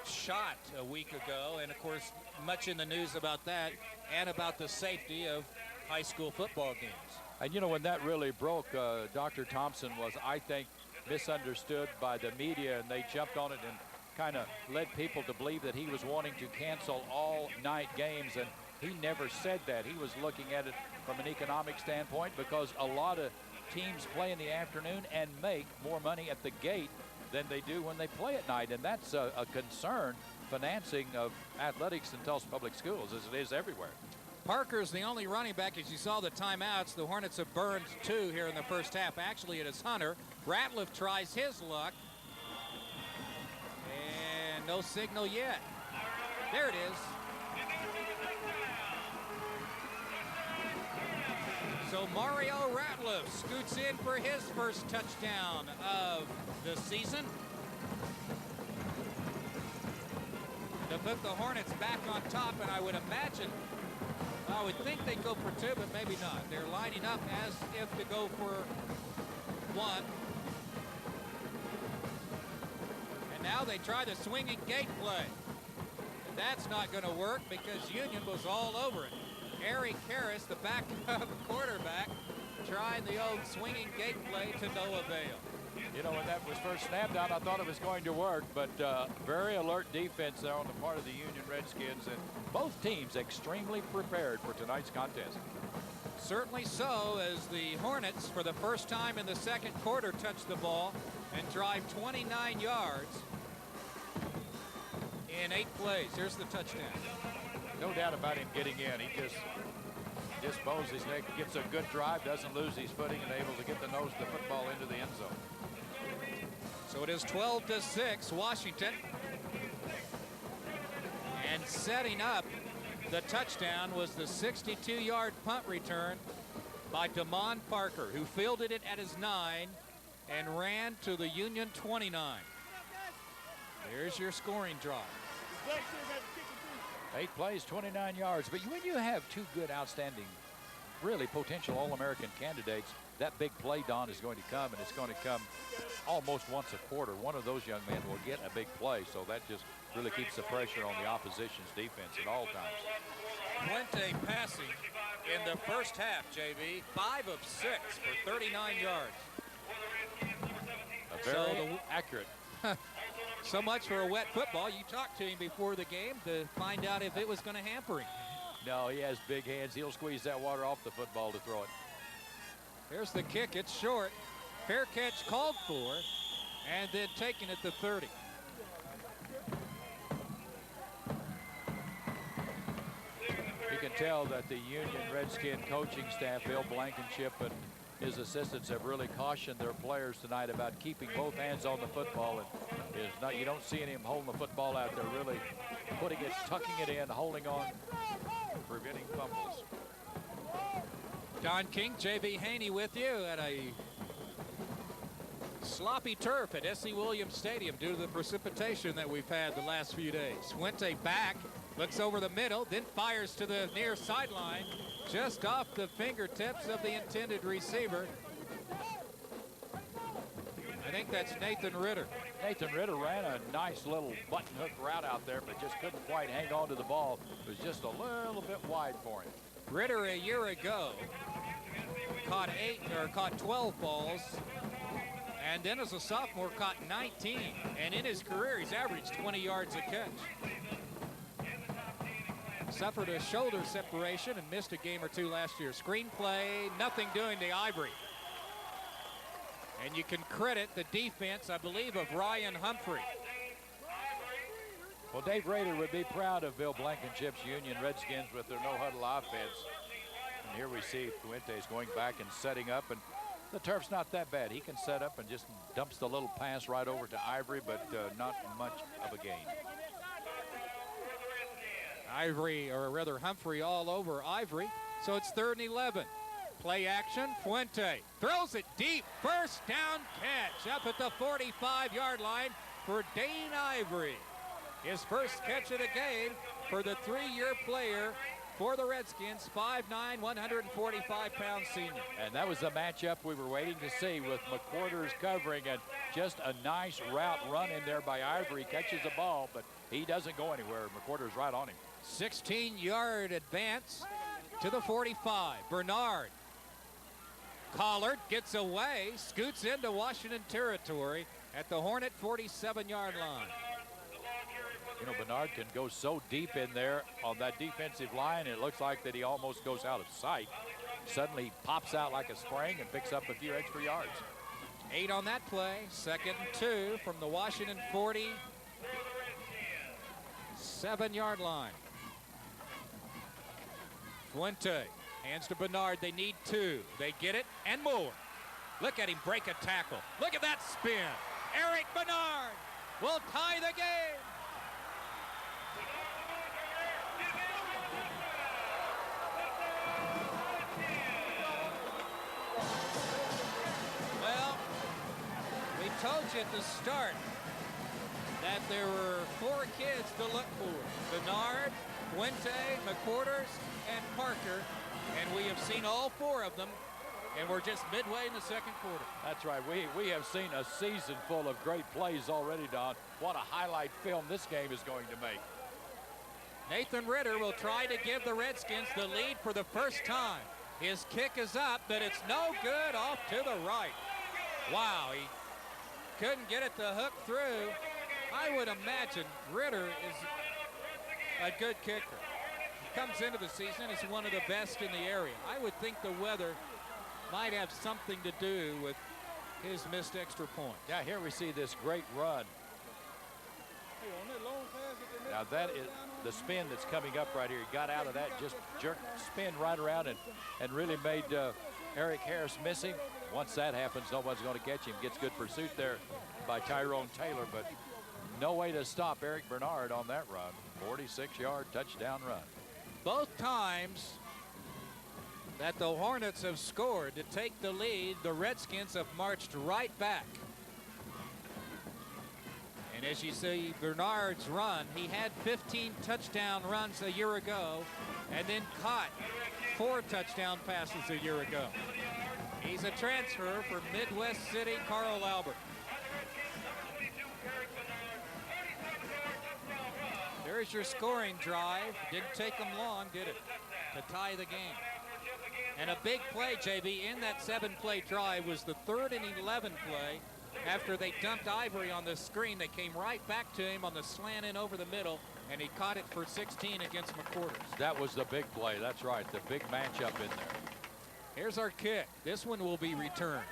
shot a week ago. And, of course, much in the news about that and about the safety of high school football games. And, you know, when that really broke, Dr. Thompson was, I think, misunderstood by the media, and they jumped on it and kind of led people to believe that he was wanting to cancel all night games, and he never said that. He was looking at it from an economic standpoint because a lot of teams play in the afternoon and make more money at the gate than they do when they play at night, and that's a concern, financing of athletics in Tulsa Public Schools, as it is everywhere. Parker's the only running back. As you saw the timeouts, the Hornets have burned 2 here in the first half. Actually, it is Hunter. Ratliff tries his luck. And no signal yet. There it is. So Mario Ratliff scoots in for his first touchdown of the season to put the Hornets back on top, and I would think they'd go for 2, but maybe not. They're lining up as if to go for 1. And now they try the swinging gate play. And that's not going to work because Union was all over it. Eric Harris, the backup quarterback, trying the old swinging gate play to no avail. You know, when that was first snapped out, I thought it was going to work, but very alert defense there on the part of the Union Redskins, and both teams extremely prepared for tonight's contest. Certainly so, as the Hornets, for the first time in the second quarter, touch the ball and drive 29 yards in 8 plays. Here's the touchdown. No doubt about him getting in. He just bows his neck, gets a good drive, doesn't lose his footing, and able to get the nose of the football into the end zone. So it is 12-6, Washington. And setting up the touchdown was the 62-yard punt return by Damon Parker, who fielded it at his 9 and ran to the Union 29. There's your scoring drive. 8 plays, 29 yards. But when you have 2 good, outstanding, really potential All-American candidates, that big play, Don, is going to come, and it's going to come almost once a quarter. One of those young men will get a big play, so that just really keeps the pressure on the opposition's defense at all times. Puente passing in the first half, JB, 5 of 6 for 39 yards. A Very accurate. So much for a wet football. You talked to him before the game to find out if it was going to hamper him. No, he has big hands. He'll squeeze that water off the football to throw it. Here's the kick. It's short. Fair catch called for, and then taken at the 30. You can tell that the Union Redskin coaching staff, Bill Blankenship and his assistants, have really cautioned their players tonight about keeping both hands on the football. And you don't see any of them holding the football out there, really putting it, tucking it in, holding on, preventing fumbles. Don King, J.B. Haney with you at a sloppy turf at S.C. Williams Stadium due to the precipitation that we've had the last few days. Fuente back, looks over the middle, then fires to the near sideline, just off the fingertips of the intended receiver. I think that's Nathan Ritter. Nathan Ritter ran a nice little button hook route out there, but just couldn't quite hang on to the ball. It was just a little bit wide for him. Ritter a year ago caught 12 balls, and then as a sophomore caught 19. And in his career, he's averaged 20 yards a catch. Suffered a shoulder separation and missed a game or two last year. Screenplay, nothing doing to Ivory. And you can credit the defense, I believe, of Ryan Humphrey. Well, Dave Rader would be proud of Bill Blankenship's Union Redskins with their no-huddle offense. And here we see Fuentes going back and setting up, and the turf's not that bad. He can set up and just dumps the little pass right over to Ivory, but not much of a gain. Ivory, or rather Humphrey, all over Ivory. So it's 3rd and 11. Play action, Fuente throws it deep, first down catch up at the 45-yard line for Dane Ivory. His first catch of the game for the 3-year player for the Redskins, 5'9", 145-pound senior. And that was the matchup we were waiting to see, with McQuarters covering, and just a nice route run in there by Ivory. Catches the ball, but he doesn't go anywhere. McQuarters right on him. 16-yard advance to the 45. Bernard. Collard gets away, scoots into Washington territory at the Hornet 47-yard line. You know, Bernard can go so deep in there on that defensive line, it looks like that he almost goes out of sight. Suddenly pops out like a spring and picks up a few extra yards. 8 on that play. 2nd and 2 from the Washington 47-yard line. Fuente hands to Bernard. They need 2. They get it and more. Look at him break a tackle. Look at that spin. Eric Bernard will tie the game. Well, we told you at the start that there were 4 kids to look for. Bernard, Fuente, McQuarters, and Parker. And we have seen all 4 of them, and we're just midway in the 2nd quarter. That's right. We have seen a season full of great plays already, Don. What a highlight film this game is going to make. Nathan Ritter will try to give the Redskins the lead for the first time. His kick is up, but it's no good, off to the right. Wow, he couldn't get it to hook through. I would imagine Ritter is a good kicker. He comes into the season as one of the best in the area. I would think the weather might have something to do with his missed extra point. Yeah, here we see this great run. Now that is the spin that's coming up right here. He got out of that, just jerked, spin right around, and really made Eric Harris miss him. Once that happens, no one's going to catch him. Gets good pursuit there by Tyrone Taylor, but no way to stop Eric Bernard on that run. 46-yard touchdown run. Both times that the Hornets have scored to take the lead, the Redskins have marched right back. And as you see Bernard's run, he had 15 touchdown runs a year ago and then caught 4 touchdown passes a year ago. He's a transfer from Midwest City, Carl Albert. There's your scoring drive. Didn't take them long, did it, to tie the game. And a big play, JB, in that 7-play drive was the 3rd and 11 play after they dumped Ivory on the screen, they came right back to him on the slant in over the middle, and he caught it for 16 against McQuarters. That was the big play. That's right, the big matchup in there. Here's our kick. This one will be returned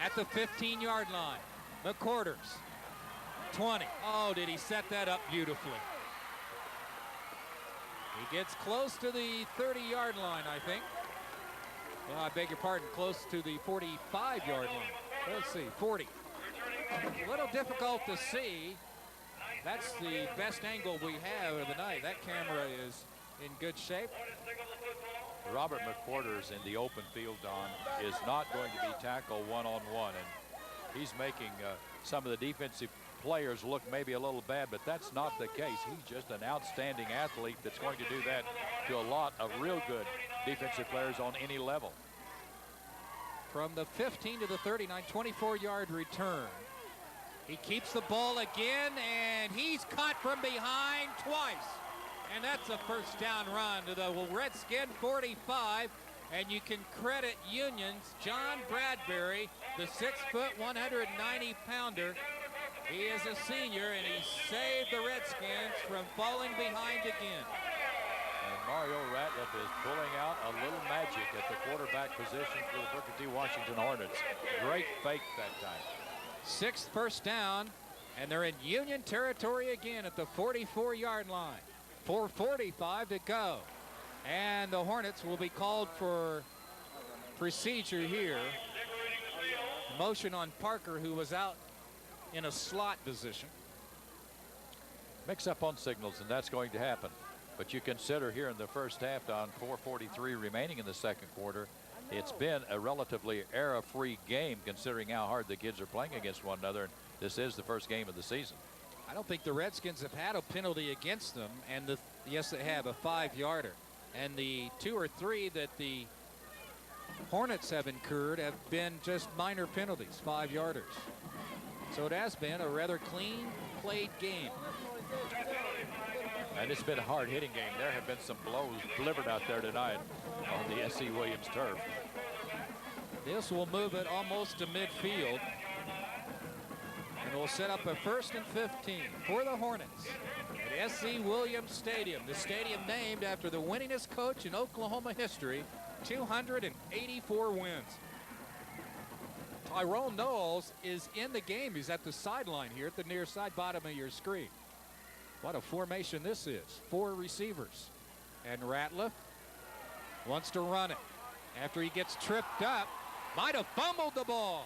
at the 15-yard line. McQuarters, 20. Oh, did he set that up beautifully. He gets close to the 30-yard line, I think. Well, I beg your pardon, close to the 45-yard line. Let's see, 40. A little difficult to see. That's the best angle we have of the night. That camera is in good shape. Robert McQuarters in the open field, Don, is not going to be tackled one-on-one, and he's making some of the defensive players look maybe a little bad, but that's not the case. He's just an outstanding athlete that's going to do that to a lot of real good defensive players on any level. From the 15 to the 39, 24-yard return. He keeps the ball again, and he's caught from behind twice. And that's a first down run to the Redskin 45. And you can credit Union's John Bradbury, the 6-foot, 190-pounder. He is a senior, and he saved the Redskins from falling behind again. And Mario Ratliff is pulling out a little magic at the quarterback position for the Booker T. Washington Hornets. Great fake that time. 6th first down, and they're in Union territory again at the 44-yard line. 4:45 to go. And the Hornets will be called for procedure here. Motion on Parker, who was out in a slot position. Mix up on signals, and that's going to happen. But you consider here in the first half, Don, 4:43 remaining in the second quarter. It's been a relatively error-free game considering how hard the kids are playing against one another. And this is the first game of the season. I don't think the Redskins have had a penalty against them, and yes, they have, a 5-yarder. And the 2 or 3 that the Hornets have incurred have been just minor penalties, 5-yarders. So it has been a rather clean played game. And it's been a hard-hitting game. There have been some blows delivered out there tonight on the S.C. Williams turf. This will move it almost to midfield. And we'll set up a 1st and 15 for the Hornets at S.C. Williams Stadium, the stadium named after the winningest coach in Oklahoma history, 284 wins. Tyrone Knowles is in the game. He's at the sideline here at the near side bottom of your screen. What a formation this is. 4 receivers. And Ratliff wants to run it. After he gets tripped up, might have fumbled the ball.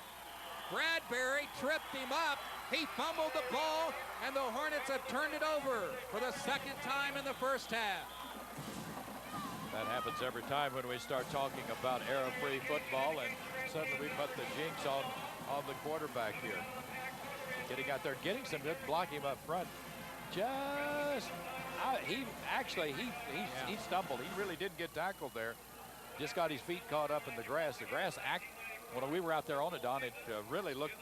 Bradbury tripped him up. He fumbled the ball, and the Hornets have turned it over for the 2nd time in the first half. That happens every time when we start talking about error-free football, and suddenly we put the jinx on the quarterback here. Getting out there, getting some good blocking up front. He stumbled. He really didn't get tackled there. Just got his feet caught up in the grass. The grass, when we were out there on it, Don, it really looked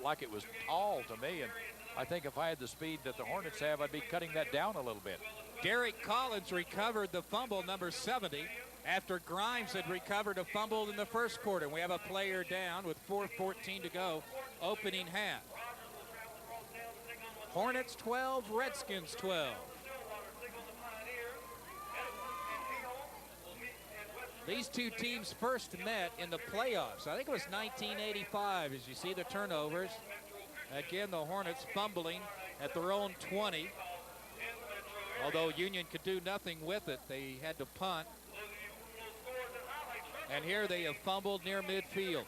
like it was tall to me. And I think if I had the speed that the Hornets have, I'd be cutting that down a little bit. Derek Collins recovered the fumble, number 70, after Grimes had recovered a fumble in the first quarter. We have a player down with 4:14 to go, opening half. Hornets 12, Redskins 12. These two teams first met in the playoffs. I think it was 1985, as you see the turnovers. Again, the Hornets fumbling at their own 20. Although Union could do nothing with it, they had to punt. And here they have fumbled near midfield.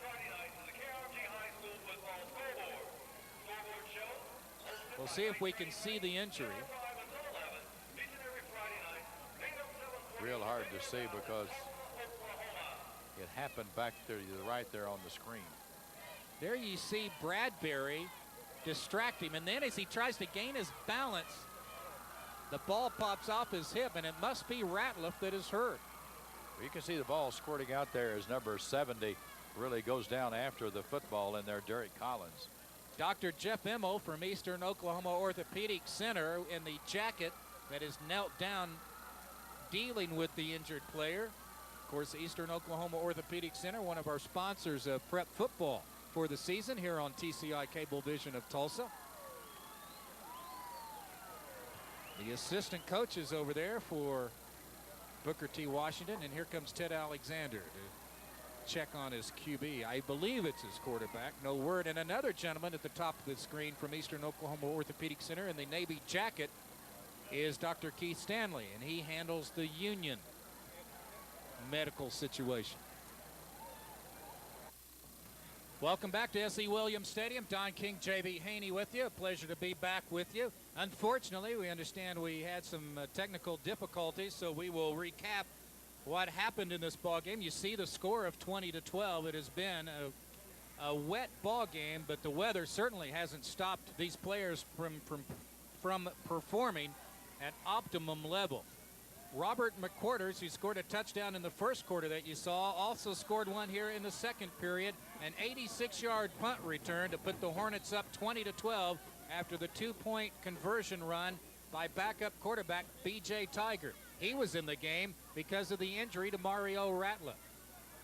We'll see if we can see the injury. Real hard to see because it happened back there to the right there on the screen. There you see Bradbury distract him, and then as he tries to gain his balance, the ball pops off his hip, and it must be Ratliff that is hurt. You can see the ball squirting out there as number 70 really goes down after the football in there, Derek Collins. Dr. Jeff Emmel from Eastern Oklahoma Orthopedic Center in the jacket that is knelt down dealing with the injured player. Of course, Eastern Oklahoma Orthopedic Center, one of our sponsors of Prep Football. for the season here on TCI Cablevision of Tulsa. The assistant coaches over there for Booker T. Washington, and here comes Ted Alexander to check on his QB. I believe it's his quarterback. No word. And another gentleman at the top of the screen from Eastern Oklahoma Orthopedic Center in the Navy jacket is Dr. Keith Stanley, and he handles the Union medical situation. Welcome back to S.E. Williams Stadium. Don King, J.B. Haney with you. A pleasure to be back with you. Unfortunately, we understand we had some technical difficulties, so we will recap what happened in this ball game. You see the score of 20-12. It has been a wet ball game, but the weather certainly hasn't stopped these players from performing at optimum level. Robert McQuarters, who scored a touchdown in the first quarter that you saw, also scored one here in the second period. An 86-yard punt return to put the Hornets up 20-12 after the 2-point conversion run by backup quarterback B.J. Tiger. He was in the game because of the injury to Mario Ratliff.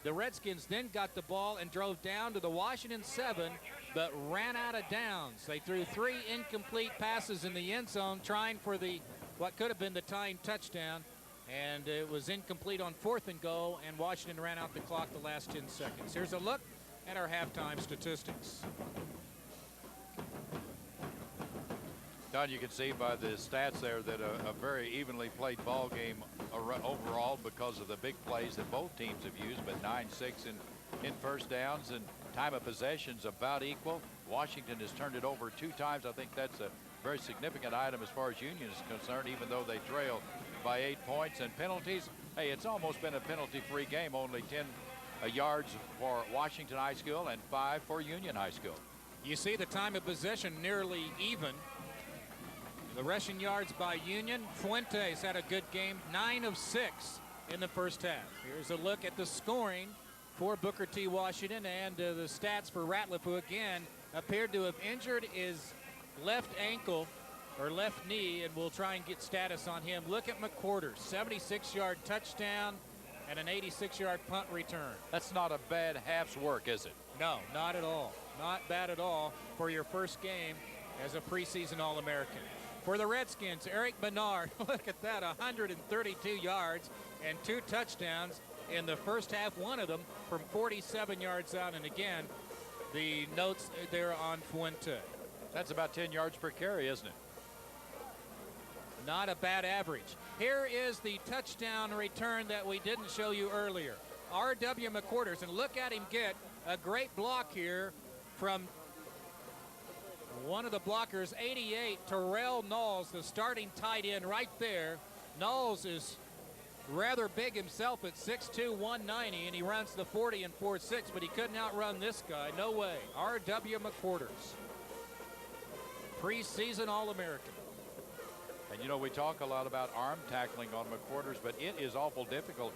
The Redskins then got the ball and drove down to the Washington 7, but ran out of downs. They threw 3 incomplete passes in the end zone, trying for what could have been the tying touchdown. And it was incomplete on 4th and goal, and Washington ran out the clock the last 10 seconds. Here's a look at our halftime statistics. Don, you can see by the stats there that a very evenly played ball game overall because of the big plays that both teams have used, but 9-6 in first downs, and time of possession's about equal. Washington has turned it over 2 times. I think that's a very significant item as far as Union is concerned, even though they trail by 8 points. And penalties, hey, it's almost been a penalty-free game. Only 10 yards for Washington High School and 5 for Union High School. You see the time of possession nearly even. The rushing yards by Union. Fuentes had a good game, 9 of 6 in the first half. Here's a look at the scoring for Booker T. Washington and the stats for Ratliff, who again appeared to have injured his left ankle or left knee, and we'll try and get status on him. Look at McQuarters, 76-yard touchdown and an 86-yard punt return. That's not a bad half's work, is it? No, not at all. Not bad at all for your first game as a preseason All-American. For the Redskins, Eric Bernard, look at that, 132 yards and 2 touchdowns in the first half, one of them from 47 yards out. And again, the notes there on Fuente. That's about 10 yards per carry, isn't it? Not a bad average. Here is the touchdown return that we didn't show you earlier. R.W. McQuarters, and look at him get a great block here from one of the blockers, 88, Terrell Knowles, the starting tight end right there. Knowles is rather big himself at 6'2", 190, and he runs the 40 and 4.6, but he couldn't outrun this guy. No way. R.W. McQuarters, preseason All-American. And, you know, we talk a lot about arm tackling on McQuarters, but it is awful difficult.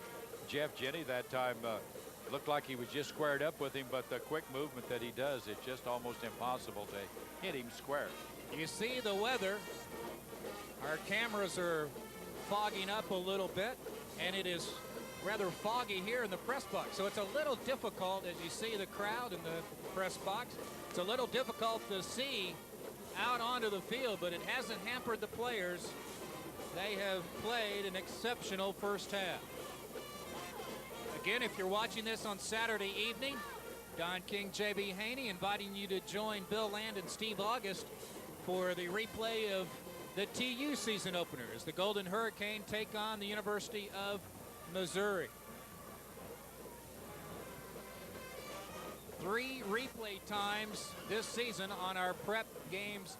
Jeff Jenny that time looked like he was just squared up with him, but the quick movement that he does, it's just almost impossible to hit him square. You see the weather. Our cameras are fogging up a little bit, and it is rather foggy here in the press box. So it's a little difficult, as you see the crowd in the press box, it's a little difficult to see out onto the field, but it hasn't hampered the players. They have played an exceptional first half. Again, if you're watching this on Saturday evening, Don King, J.B. Haney inviting you to join Bill Land and Steve August for the replay of the TU season opener as the Golden Hurricane take on the University of Missouri. 3 replay times this season on our prep games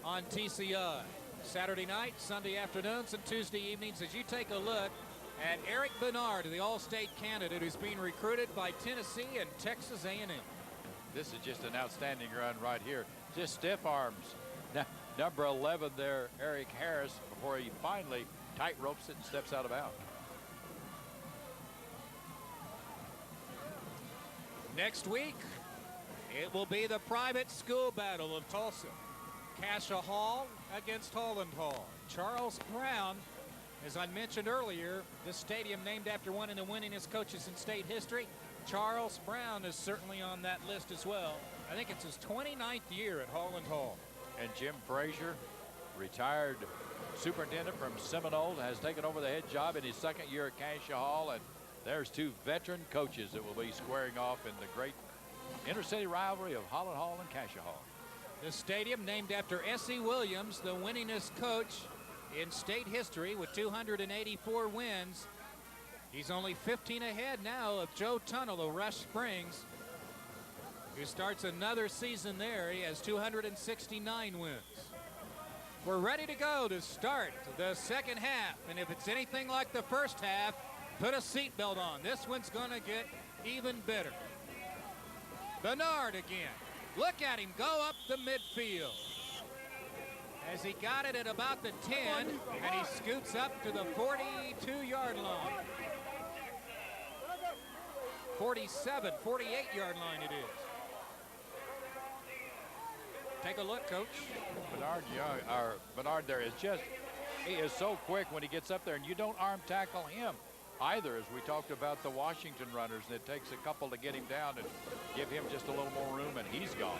on TCI. Saturday night, Sunday afternoons, and Tuesday evenings as you take a look at Eric Bernard, the All-State candidate who's being recruited by Tennessee and Texas A&M. This is just an outstanding run right here. Just stiff arms. Number 11 there, Eric Harris, before he finally tight ropes it and steps out of bounds. Next week, it will be the private school battle of Tulsa. Cascia Hall against Holland Hall. Charles Brown, as I mentioned earlier, this stadium named after one of the winningest coaches in state history. Charles Brown is certainly on that list as well. I think it's his 29th year at Holland Hall. And Jim Frazier, retired superintendent from Seminole, has taken over the head job in his second year at Cassia Hall. And there's two veteran coaches that will be squaring off in the great intercity rivalry of Holland Hall and Cassia Hall. The stadium named after S.E. Williams, the winningest coach in state history with 284 wins. He's only 15 ahead now of Joe Tunnell of Rush Springs, who starts another season there. He has 269 wins. We're ready to go to start the second half. And if it's anything like the first half, put a seatbelt on. This one's going to get even better. Bernard again. Look at him go up the midfield. As he got it at about the 10, and he scoots up to the 42-yard line. 47, 48-yard line it is. Take a look, Coach. Bernard Young, or Bernard there is just, he is so quick when he gets up there, and you don't arm tackle him either, as we talked about the Washington runners, and it takes a couple to get him down and give him just a little more room, and he's gone.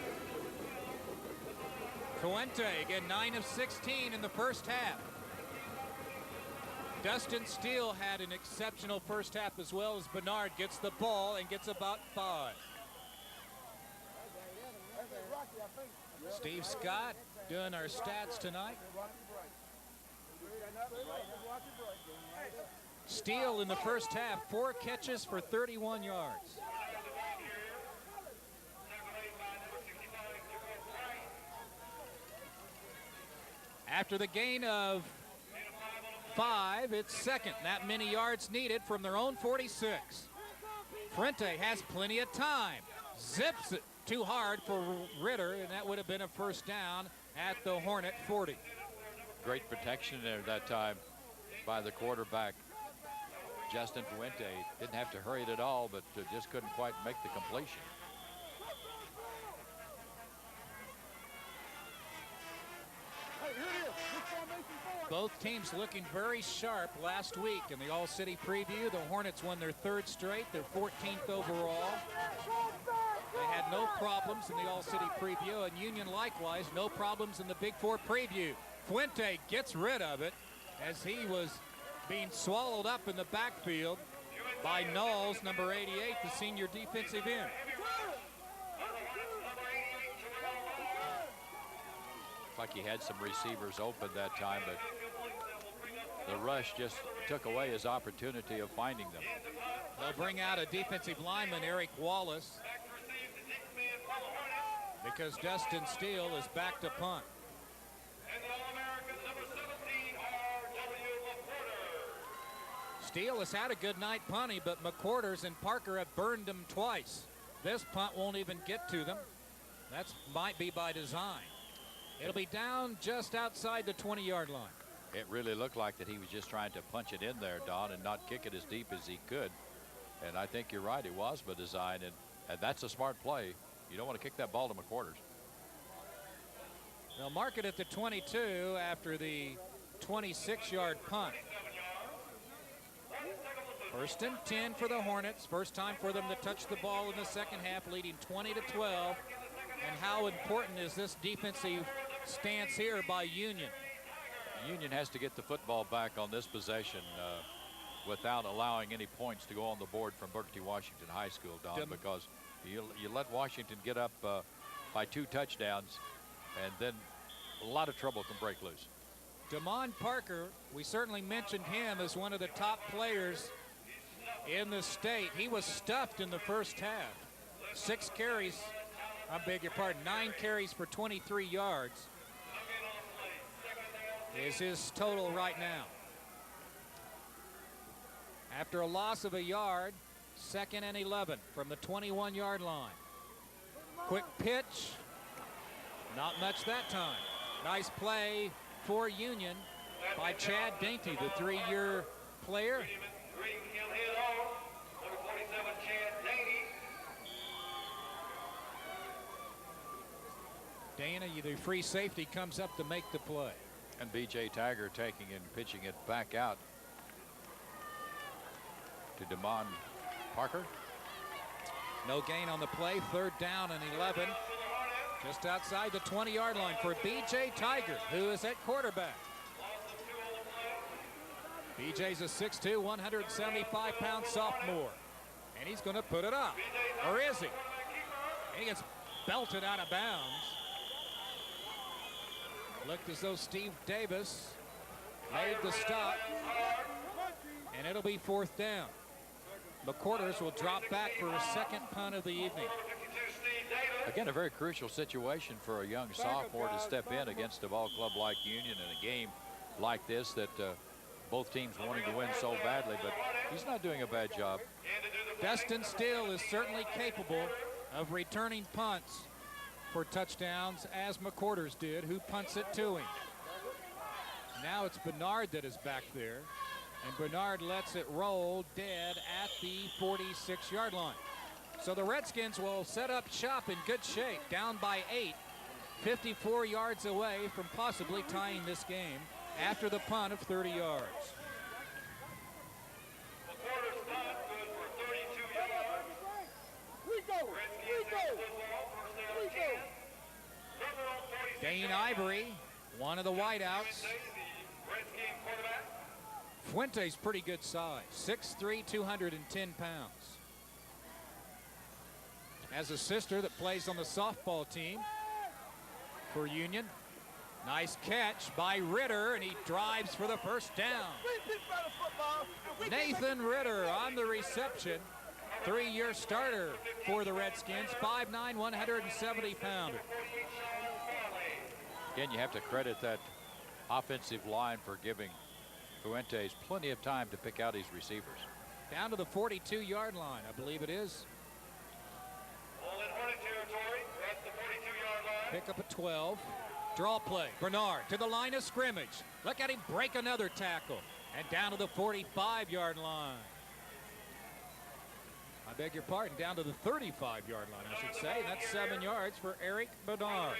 Fuente again, 9 of 16 in the first half. Dustin Steele had an exceptional first half as well, as Bernard gets the ball and gets about 5. Steve Scott doing our stats tonight. Steele in the first half, 4 catches for 31 yards. After the gain of 5, it's second. That many yards needed from their own 46. Fuente has plenty of time. Zips it too hard for Ritter, and that would have been a first down at the Hornet 40. Great protection there that time by the quarterback, Justin Fuente. Didn't have to hurry it at all, but just couldn't quite make the completion. Both teams looking very sharp last week in the All-City preview. The Hornets won their 3rd straight, their 14th overall. They had no problems in the All-City preview, and Union likewise, no problems in the Big Four preview. Fuente gets rid of it as he was being swallowed up in the backfield by Knowles, number 88, the senior defensive end. Like he had some receivers open that time, but the rush just took away his opportunity of finding them. They'll bring out a defensive lineman, Eric Wallace, because Dustin Steele is back to punt. Steele has had a good night punting, but McQuarters and Parker have burned him twice. This punt won't even get to them. That might be by design. It'll be down just outside the 20-yard line. It really looked like that he was just trying to punch it in there, Don, and not kick it as deep as he could. And I think you're right, it was by design, and that's a smart play. You don't want to kick that ball to McQuarters. They'll mark it at the 22 after the 26-yard punt. 1st and 10 for the Hornets. First time for them to touch the ball in the second half, leading 20-12. And how important is this defensive stance here by Union? Union has to get the football back on this possession without allowing any points to go on the board from Booker T. Washington High School, Don, because you let Washington get up by 2 touchdowns, and then a lot of trouble can break loose. Damon Parker, we certainly mentioned him as one of the top players in the state. He was stuffed in the first half. 6 carries. I beg your pardon, 9 carries for 23 yards is his total right now. After a loss of a yard, 2nd and 11 from the 21-yard line. Quick pitch, not much that time. Nice play for Union by Chad Dainty, the 3-year player. Dana, the free safety comes up to make the play. And B.J. Tiger taking and pitching it back out to Damon Parker. No gain on the play. 3rd down and 11. Just outside the 20-yard line for B.J. Tiger, who is at quarterback. B.J.'s a 6'2", 175-pound sophomore. And he's going to put it up. Or is he? And he gets belted out of bounds. Looked as though Steve Davis made the stop. And it'll be 4th down. McQuarters will drop back for a second punt of the evening. Again, a very crucial situation for a young sophomore to step in against a ball club like Union in a game like this that both teams wanting to win so badly, but he's not doing a bad job. Dustin Steele is certainly capable of returning punts for touchdowns, as McQuarters did, who punts it to him. Now it's Bernard that is back there, and Bernard lets it roll dead at the 46-yard line. So the Redskins will set up shop in good shape, down by 8, 54 yards away from possibly tying this game after the punt of 30 yards. Dane Ivory, one of the wideouts. Fuente's pretty good size, 6'3", 210 pounds. Has a sister that plays on the softball team for Union. Nice catch by Ritter, and he drives for the first down. Nathan Ritter on the reception. 3-year starter for the Redskins, 5'9", 170-pounder. Again, you have to credit that offensive line for giving Fuentes plenty of time to pick out his receivers. Down to the 42-yard line, I believe it is. Pick up a 12. Draw play. Bernard to the line of scrimmage. Look at him break another tackle. And down to the 45-yard line. I beg your pardon, down to the 35-yard line, I should say. That's 7 yards for Eric Bernard.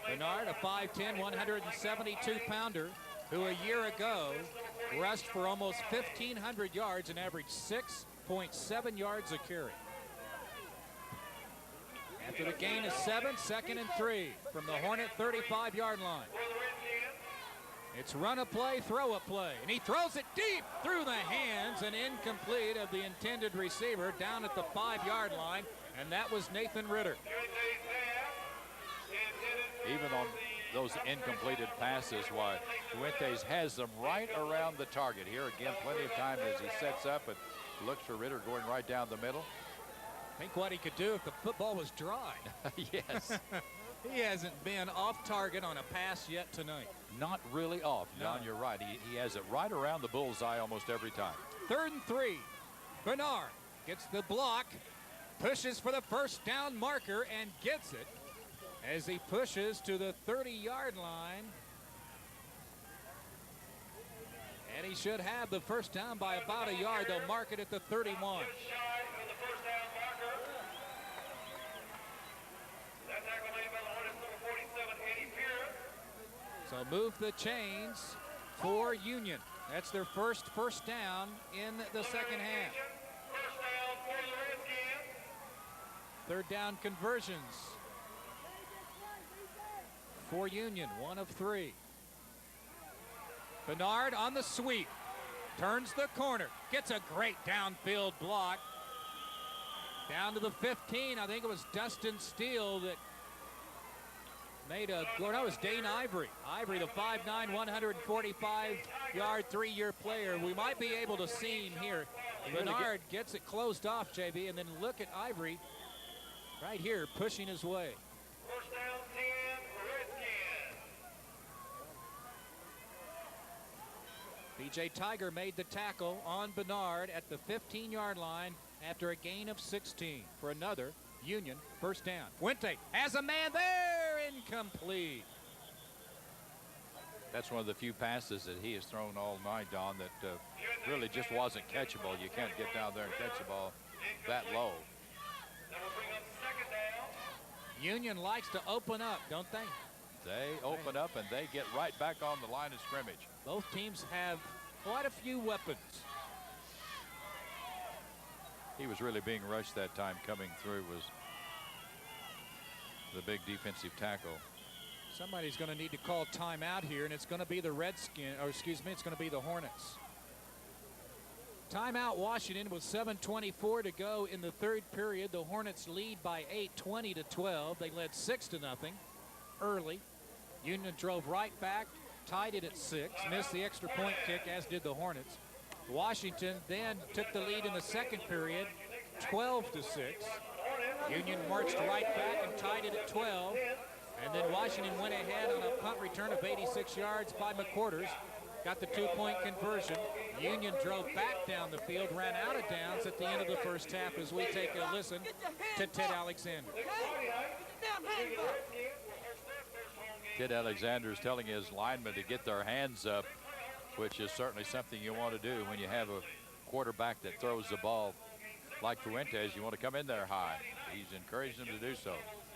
Bernard, a 5'10", 172-pounder, who a year ago rushed for almost 1,500 yards and averaged 6.7 yards a carry. After the gain of 7, 2nd and 3 from the Hornet 35-yard line. It's run a play, throw a play, and he throws it deep through the hands and incomplete of the intended receiver down at the 5-yard line, and that was Nathan Ritter. Even on those incompleted passes, why Fuentes has them right around the target. Here again, plenty of time as he sets up and looks for Ritter going right down the middle. Think what he could do if the football was dry. Yes. He hasn't been off target on a pass yet tonight. Not really off, John, No. you're right. He has it right around the bullseye almost every time. 3rd and 3. Bernard gets the block, pushes for the first down marker, and gets it as he pushes to the 30-yard line. And he should have the first down by about a yard. They'll mark it at the 31. So move the chains for Union. That's their first down in the second half. 3rd down conversions for Union, 1 of 3. Bernard on the sweep, turns the corner, gets a great downfield block. Down to the 15, I think it was Dustin Steele that made a, or no, it was Dane Ivory. Ivory, the 5'9", 145-yard, 3-year player. We might be able to see him here. Bernard gets it closed off, JB, and then look at Ivory right here pushing his way. First down, 10, Redskins. B.J. Tiger made the tackle on Bernard at the 15-yard line after a gain of 16 for another Union first down. Fuente has a man there, incomplete. That's one of the few passes that he has thrown all night, Don, that really just wasn't catchable. You can't get down there and catch the ball that low. That will bring up 2nd down. Union likes to open up, don't they? They open up and they get right back on the line of scrimmage. Both teams have quite a few weapons. He was really being rushed that time. Coming through was the big defensive tackle. Somebody's going to need to call timeout here, and it's going to be the Redskins, or excuse me, it's going to be the Hornets. Timeout Washington with 7:24 to go in the third period. The Hornets lead by 8, 20-12. They led 6-0 early. Union drove right back, tied it at 6, missed the extra point kick, as did the Hornets. Washington then took the lead in the second period, 12-6. Union marched right back and tied it at 12. And then Washington went ahead on a punt return of 86 yards by McQuarters. Got the 2-point conversion. Union drove back down the field, ran out of downs at the end of the first half as we take a listen to Ted Alexander. Ted Alexander is telling his linemen to get their hands up, which is certainly something you want to do when you have a quarterback that throws the ball like Fuentes. You want to come in there high. He's encouraged them to do so.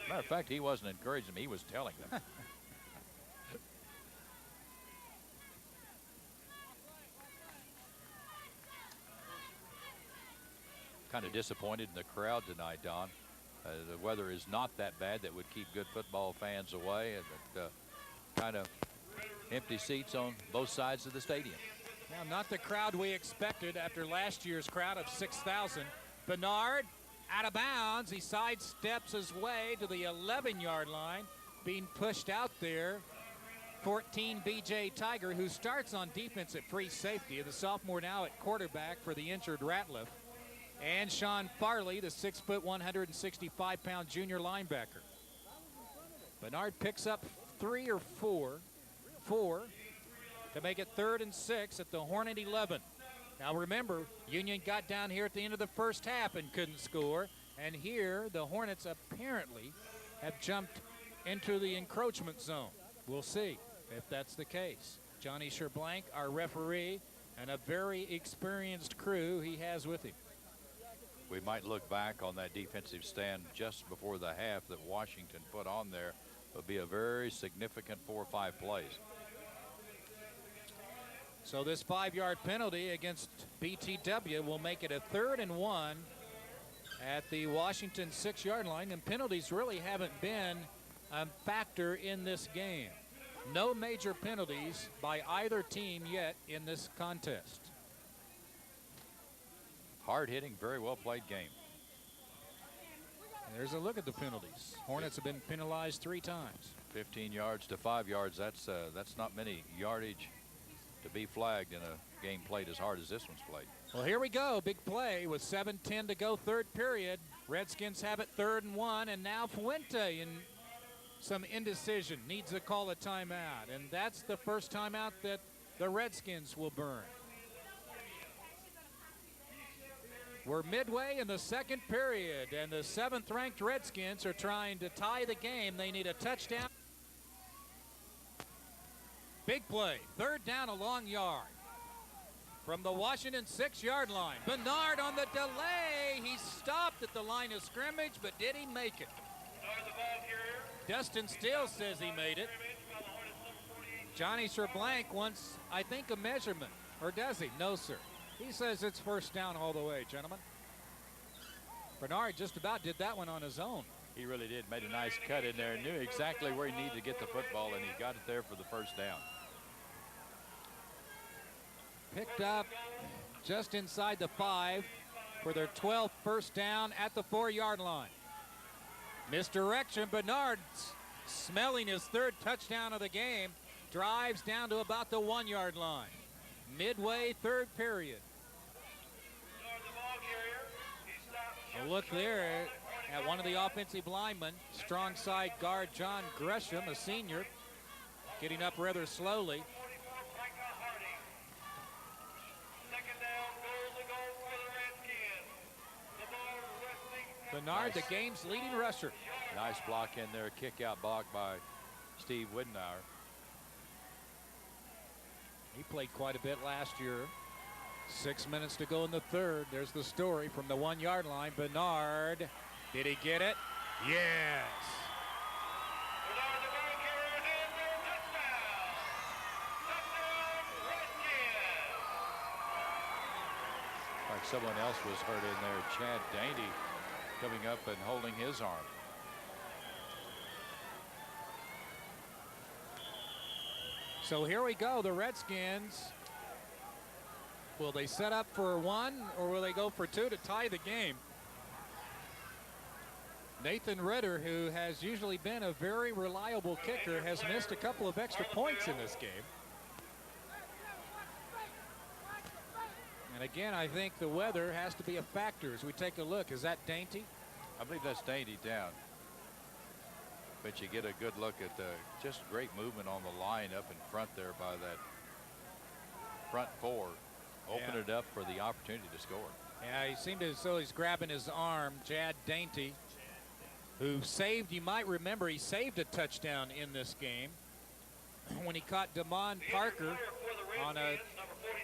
Matter of fact, he wasn't encouraging them, he was telling them. Kind of disappointed in the crowd tonight, Don. The weather is not that bad that would keep good football fans away, and kind of empty seats on both sides of the stadium. Now, not the crowd we expected after last year's crowd of 6,000. Bernard out of bounds. He sidesteps his way to the 11-yard line, being pushed out there. 14, B.J. Tiger, who starts on defense at free safety, the sophomore now at quarterback for the injured Ratliff. And Sean Farley, the 6', 165-pound junior linebacker. Bernard picks up 3 or 4 to make it 3rd and 6 at the Hornet 11. Now remember, Union got down here at the end of the first half and couldn't score. And here, the Hornets apparently have jumped into the encroachment zone. We'll see if that's the case. Johnny Sherblank, our referee, and a very experienced crew he has with him. We might look back on that defensive stand just before the half that Washington put on there. Would be a very significant 4 or 5 plays. So this 5-yard penalty against BTW will make it a 3rd and 1 at the Washington 6-yard line. And penalties really haven't been a factor in this game. No major penalties by either team yet in this contest. Hard-hitting, very well-played game. There's a look at the penalties. Hornets have been penalized 3 times. 15 yards to 5 yards. That's not many yardage to be flagged in a game played as hard as this one's played. Well, here we go. Big play with 7:10 to go, third period. Redskins have it 3rd and 1, and now Fuente in some indecision needs to call a timeout, and that's the first timeout that the Redskins will burn. We're midway in the second period, and the 7th-ranked Redskins are trying to tie the game. They need a touchdown. Big play, 3rd down, a long yard. From the Washington 6-yard line, Bernard on the delay. He stopped at the line of scrimmage, but did he make it? Dustin Steele says he made it. Johnny Sherblank wants, I think, a measurement. Or does he? No, sir. He says it's 1st down all the way, gentlemen. Bernard just about did that one on his own. He really did. Made a nice cut in there. Knew exactly where he needed to get the football, and he got it there for the 1st down. Picked up just inside the 5 for their 12th 1st down at the 4-yard line. Misdirection. Bernard, smelling his 3rd touchdown of the game, drives down to about the 1-yard line. Midway, 3rd period. A look there at one of the offensive linemen, strong side guard John Gresham, a senior, getting up rather slowly. Bernard, the game's leading rusher. Nice block in there, kick out block by Steve Widnauer. He played quite a bit last year. 6 minutes to go in the 3rd. There's the story from the 1-yard line. Bernard, did he get it? Yes. someone else was hurt in there. Chad Dainty coming up and holding his arm. So here we go. The Redskins, will they set up for one or will they go for two to tie the game? Nathan Ritter, who has usually been a very reliable kicker, has missed a couple of extra points in this game. And again, I think the weather has to be a factor as we take a look. Is that Dainty? I believe that's Dainty down. But you get a good look at the just great movement on the line up in front there by that front four. Open it up for the opportunity to score. Yeah, he seemed as though he's grabbing his arm. Chad Dainty, who saved, you might remember, he saved a touchdown in this game when he caught Damon Parker on a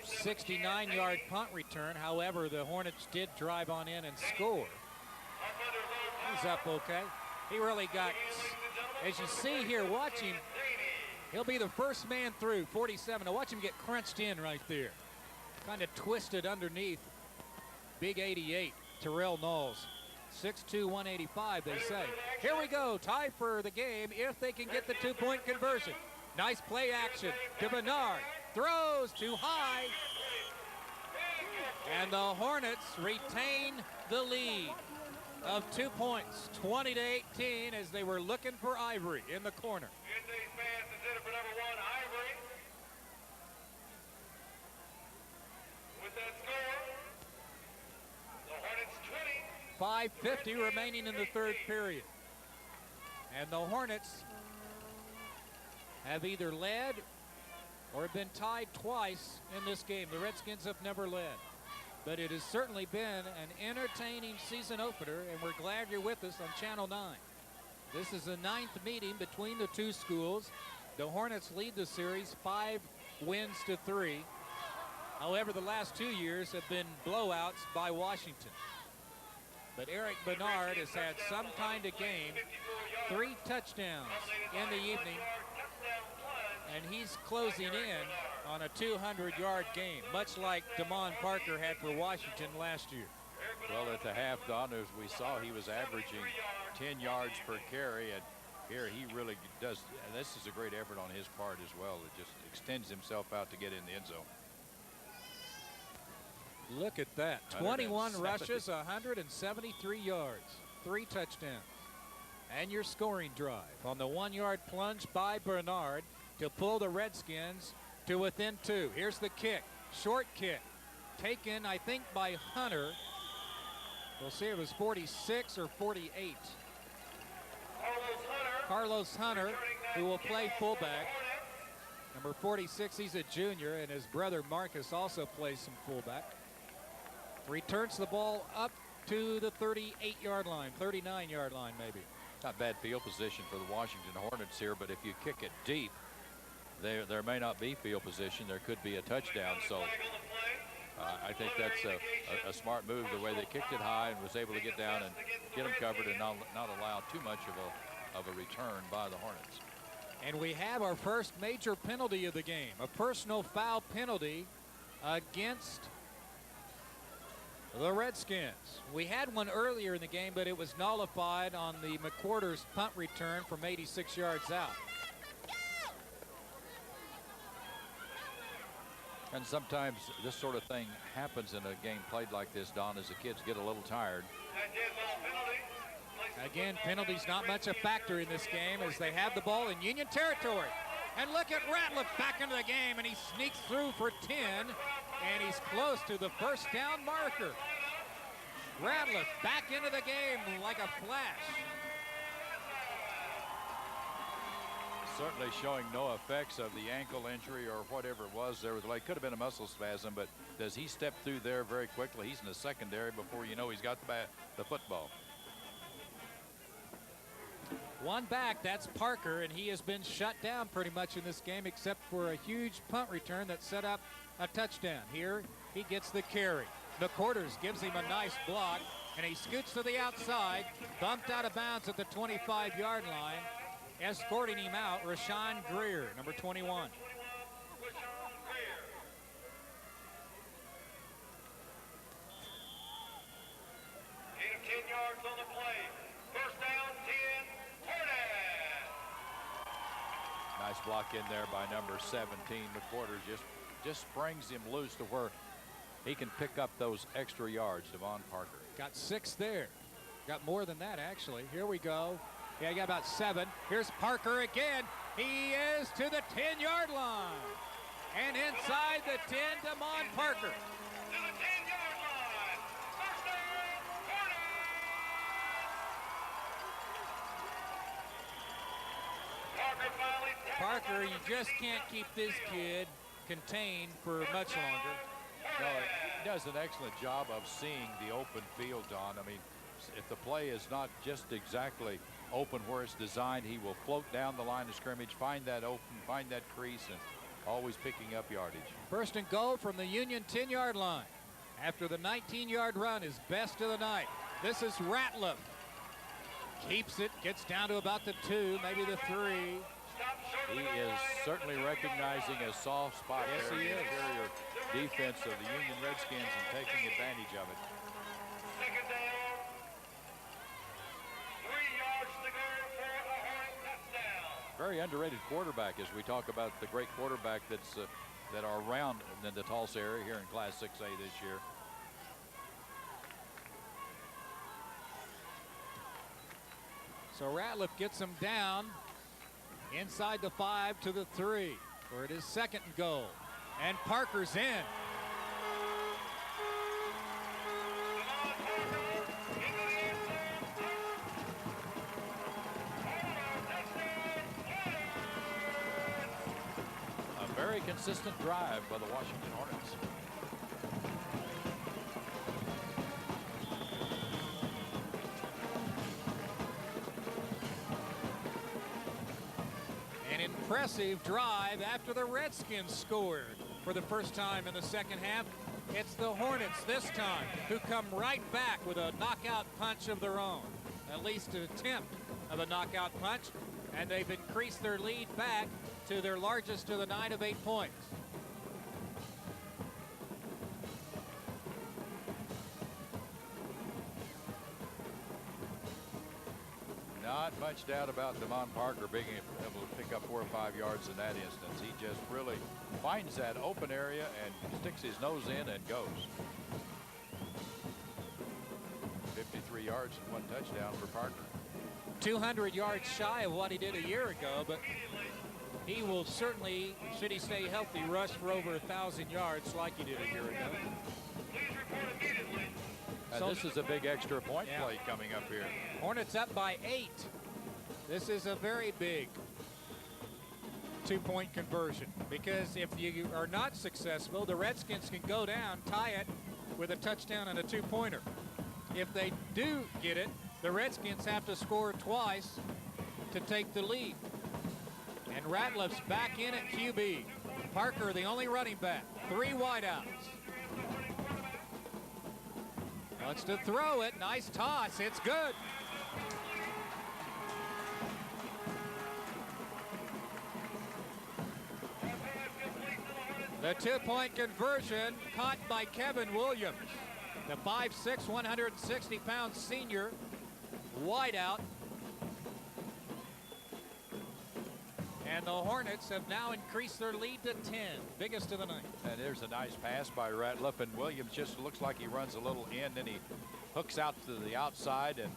69-yard punt return. However, the Hornets did drive on in and score. He's up okay. He really got, as you see here, watch him. He'll be the first man through, 47. Now watch him get crunched in right there. Kind of twisted underneath big 88, Terrell Knowles. 6'2", 185, they say. Here we go, tie for the game if they can get the two-point conversion. Nice play action to Bernard. Throws too high. And the Hornets retain the lead of 2 points, 20-18, as they were looking for Ivory in the corner. With that score, the Hornets 20. 5:50 remaining in the third period. And the Hornets have either led or have been tied twice in this game. The Redskins have never led. But it has certainly been an entertaining season opener, and we're glad you're with us on Channel 9. This is the 9th meeting between the two schools. The Hornets lead the series 5 wins to 3. However, the last 2 years have been blowouts by Washington. But Eric Bernard has had some kind of game, 3 touchdowns in the evening, and he's closing in on a 200-yard game, much like Damon Parker had for Washington last year. Well, at the half, Don, as we saw, he was averaging 10 yards per carry, and here he really does. And this is a great effort on his part as well. It just extends himself out to get in the end zone. Look at that. 21 rushes, 173 yards, 3 touchdowns. And your scoring drive on the 1-yard plunge by Bernard to pull the Redskins to within 2. Here's the kick, short kick, taken, I think, by Hunter. We'll see if it was 46 or 48. Carlos Hunter, who will play fullback. Number 46, he's a junior, and his brother Marcus also plays some fullback. Returns the ball up to the 38-yard line, 39-yard line maybe. Not bad field position for the Washington Hornets here, but if you kick it deep, there may not be field position. There could be a touchdown. So I think that's a smart move, the way they kicked it high and was able to get down and get them covered and not allow too much of a return by the Hornets. And we have our first major penalty of the game, a personal foul penalty against the Redskins. We had one earlier in the game, but it was nullified on the McQuarters punt return from 86 yards out. And sometimes this sort of thing happens in a game played like this, Don, as the kids get a little tired. Again, penalties not much a factor in this game as they have the ball in Union territory. And look at Ratliff back into the game, and he sneaks through for 10, and he's close to the first down marker. Ratliff back into the game like a flash. Certainly showing no effects of the ankle injury or whatever it was there with the leg. Could have been a muscle spasm, but does he step through there very quickly? He's in the secondary before you know he's got the football. One back, that's Parker, and he has been shut down pretty much in this game except for a huge punt return that set up a touchdown. Here he gets the carry. McQuarters gives him a nice block, and he scoots to the outside, bumped out of bounds at the 25-yard line. Escorting him out, Rashawn Greer, number 21. Nice block in there by number 17. McWhorter just springs him loose to where he can pick up those extra yards. Devon Parker. Got 6 there. Got more than that, actually. Here we go. Yeah, he got about 7. Here's Parker again. He is to the 10-yard line. And inside the 10, Damon Parker. To the 10-yard line. First down, Hornets. Parker finally tackled Parker, by you number just 16. can't keep this kid contained for much longer. No, he does an excellent job of seeing the open field, Don. I mean, if the play is not just exactly open where it's designed, he will float down the line of scrimmage, find that open, find that crease, and always picking up yardage. First and goal from the Union 10-yard line. After the 19-yard run, his best of the night. This is Ratliff. Keeps it, gets down to about the 2, maybe the 3. He is certainly recognizing a soft spot Yes, there he in the is. interior defense of the Union Redskins and taking advantage of it. Second down. 3 yards to go for a Hornet touchdown. Very underrated quarterback as we talk about the great quarterback that's that are around in the Tulsa area here in Class 6A this year. So Ratliff gets him down inside the 5 to the 3, where it is second and goal. And Parker's in. A very consistent drive by the Washington Hornets. An impressive drive after the Redskins scored for the first time in the second half. It's the Hornets this time who come right back with a knockout punch of their own, at least an attempt of a knockout punch, and they've increased their lead back to their largest of the night of 8 points. Not much doubt about Damon Parker being able to pick up 4 or 5 yards in that instance. He just really finds that open area and sticks his nose in and goes. 53 yards and 1 touchdown for Parker. 200 yards shy of what he did a year ago, but he will certainly, should he stay healthy, rush for over 1,000 yards like he did a year ago. And So- this is a big extra point Yeah. play coming up here. Hornets up by 8. This is a very big 2-point conversion, because if you are not successful, the Redskins can go down, tie it with a touchdown and a 2-pointer. If they do get it, the Redskins have to score twice to take the lead. And Ratliff's back in at QB. Parker, the only running back. 3 wideouts. Wants to throw it. Nice toss. It's good. The 2-point conversion caught by Kevin Williams. The 5'6", 160-pound senior wideout. And the Hornets have now increased their lead to 10, biggest of the night. And there's a nice pass by Ratliff, and Williams just looks like he runs a little in, then he hooks out to the outside, and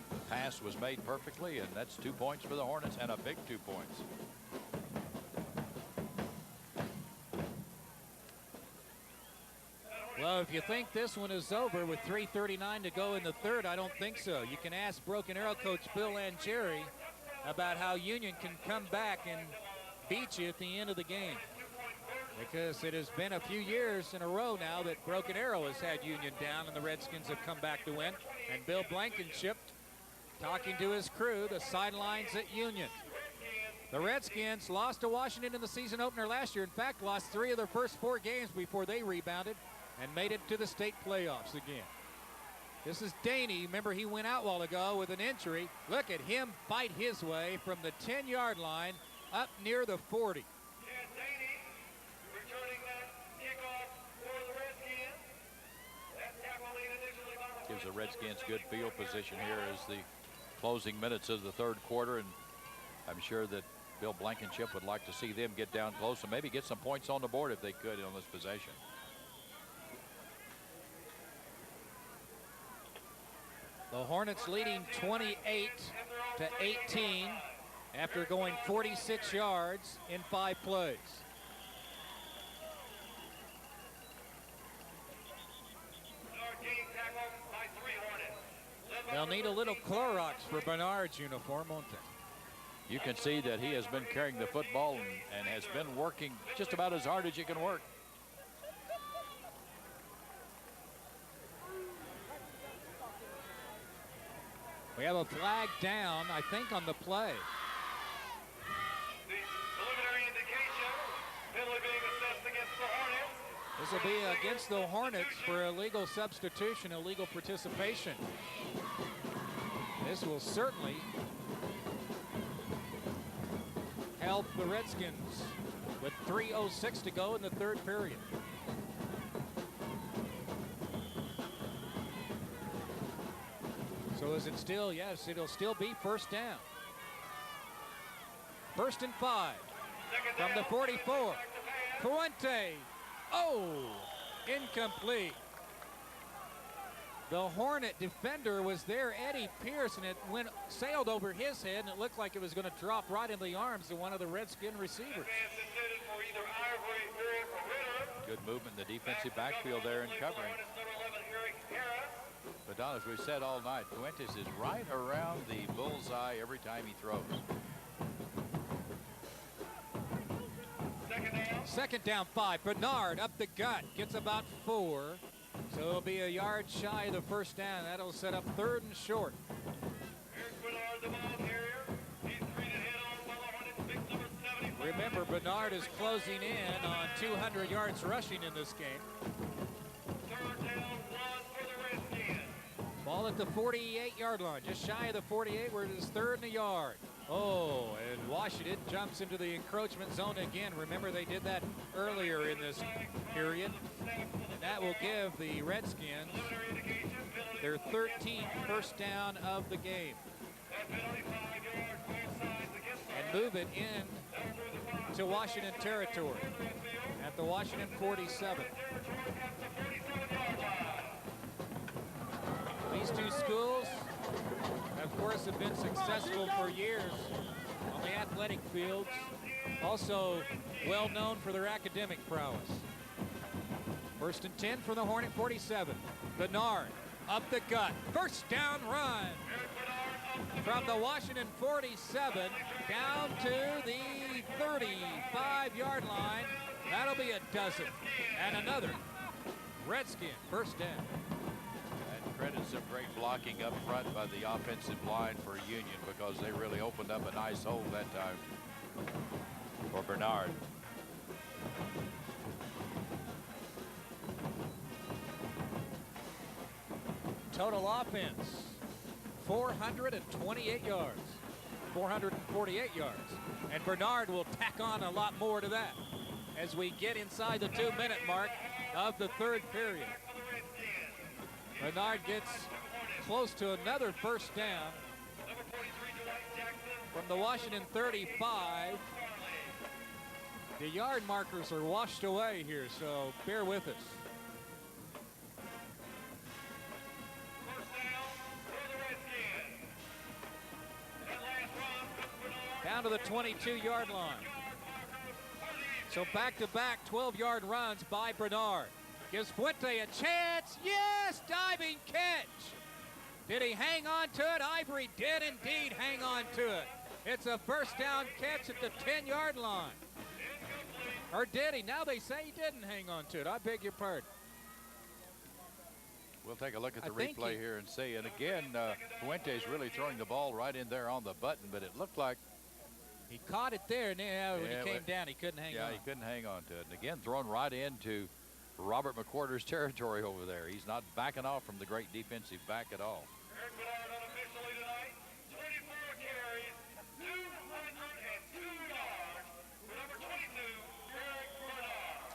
the pass was made perfectly, and that's 2 points for the Hornets, and a big 2 points. Well, if you think this one is over with 3:39 to go in the third, I don't think so. You can ask Broken Arrow coach Bill Langieri about how Union can come back and beat you at the end of the game. Because it has been a few years in a row now that Broken Arrow has had Union down and the Redskins have come back to win. And Bill Blankenship talking to his crew, the sidelines at Union. The Redskins lost to Washington in the season opener last year. In fact, lost 3 of their first 4 games before they rebounded and made it to the state playoffs again. This is Daney. Remember, he went out a while ago with an injury. Look at him fight his way from the 10-yard line up near the 40. Gives the Redskins good field position here as the closing minutes of the third quarter, and I'm sure that Bill Blankenship would like to see them get down close and maybe get some points on the board if they could on this possession. The Hornets leading 28-18 after going 46 yards in 5 plays. They'll need a little Clorox for Bernard's uniform, won't they? You can see that he has been carrying the football and has been working just about as hard as you can work. We have a flag down, I think, on the play. The preliminary indication, penalty being assessed against the Hornets. This will be against the Hornets for illegal substitution, illegal participation. This will certainly help the Redskins with 3:06 to go in the 3rd period. So is it still? Yes, it'll still be 1st down. 1st and 5 from the 44. Fuente. Oh, incomplete. The Hornet defender was there, Eddie Pierce, and it sailed over his head, and it looked like it was going to drop right in the arms of one of the Redskin receivers. Good movement in the defensive backfield there and covering. But Don, as we said all night, Fuentes is right around the bullseye every time he throws. 2nd down 5. Bernard up the gut, gets about 4. So it'll be a yard shy of the 1st down. That'll set up 3rd and short. Remember, Bernard is closing in on 200 yards rushing in this game. Ball at the 48-yard line, just shy of the 48, where it is 3rd and a yard. Oh, and Washington jumps into the encroachment zone again. Remember, they did that earlier in this period. And that will give the Redskins their 13th 1st down of the game. And move it in to Washington territory at the Washington 47. These two schools, of course, have been successful for years on the athletic fields. Also well known for their academic prowess. 1st and 10 from the Hornet 47. Bernard up the gut. 1st down run from the Washington 47 down to the 35-yard line. That'll be a dozen. And another Redskin 1st down. Credit some great blocking up front by the offensive line for Union, because they really opened up a nice hole that time for Bernard. Total offense, 428 yards, 448 yards. And Bernard will tack on a lot more to that as we get inside the 2-minute mark of the 3rd period. Bernard gets close to another 1st down from the Washington 35. The yard markers are washed away here, so bear with us. Down to the 22-yard line. So back-to-back 12-yard runs by Bernard. Gives Fuente a chance. Yes, diving catch. Did he hang on to it? Ivory did indeed hang on to it. It's a 1st down catch at the 10-yard line. Or did he? Now they say he didn't hang on to it. I beg your pardon. We'll take a look at the replay here and see. And again, Fuentes really throwing the ball right in there on the button, but it looked like he caught it there, and then when he came down, he couldn't hang on. Yeah, he couldn't hang on to it. And again, thrown right into Robert McWhorter's territory over there. He's not backing off from the great defensive back at all. Eric Bernard unofficially tonight, 24 carries, 202 yards for number 22, Eric Bernard.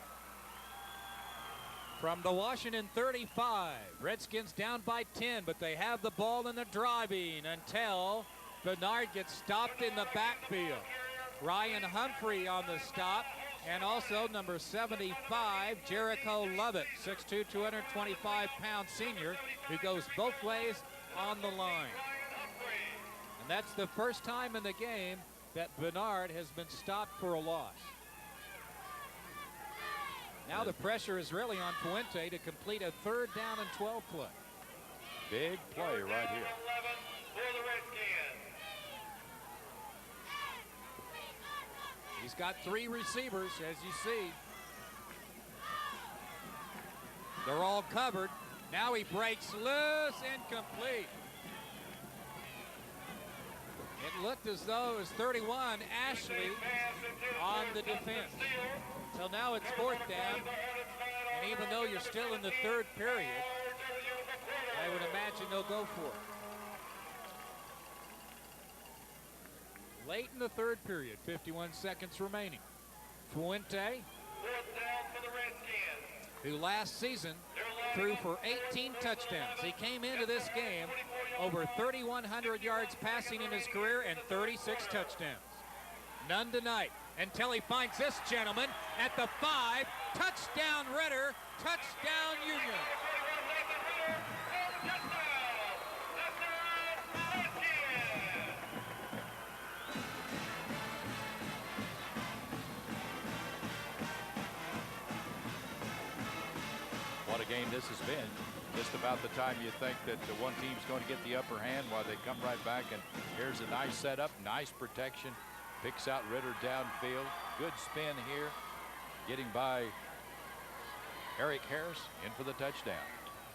From the Washington 35, Redskins down by 10, but they have the ball in the driving until Bernard gets stopped in the backfield. Ryan Humphrey on the stop, and also number 75, Jericho Lovett, 6'2", 225-pound senior, who goes both ways on the line. And that's the first time in the game that Bernard has been stopped for a loss. Now the pressure is really on Fuente to complete a 3rd down and 12 play. Big play right here. He's got 3 receivers, as you see. They're all covered. Now he breaks loose, incomplete. It looked as though it was 31, Ashley, on the defense. So now it's 4th down, and even though you're still in the 3rd period, I would imagine they'll go for it. Late in the 3rd period, 51 seconds remaining. Fuente, who last season threw for 18 touchdowns. He came into this game over 3,100 yards passing in his career and 36 touchdowns. None tonight until he finds this gentleman at the 5. Touchdown Ritter, touchdown Union. What a game this has been. Just about the time you think that the one team's going to get the upper hand, while they come right back, and here's a nice setup, nice protection. Picks out Ritter downfield. Good spin here. Getting by Eric Harris in for the touchdown.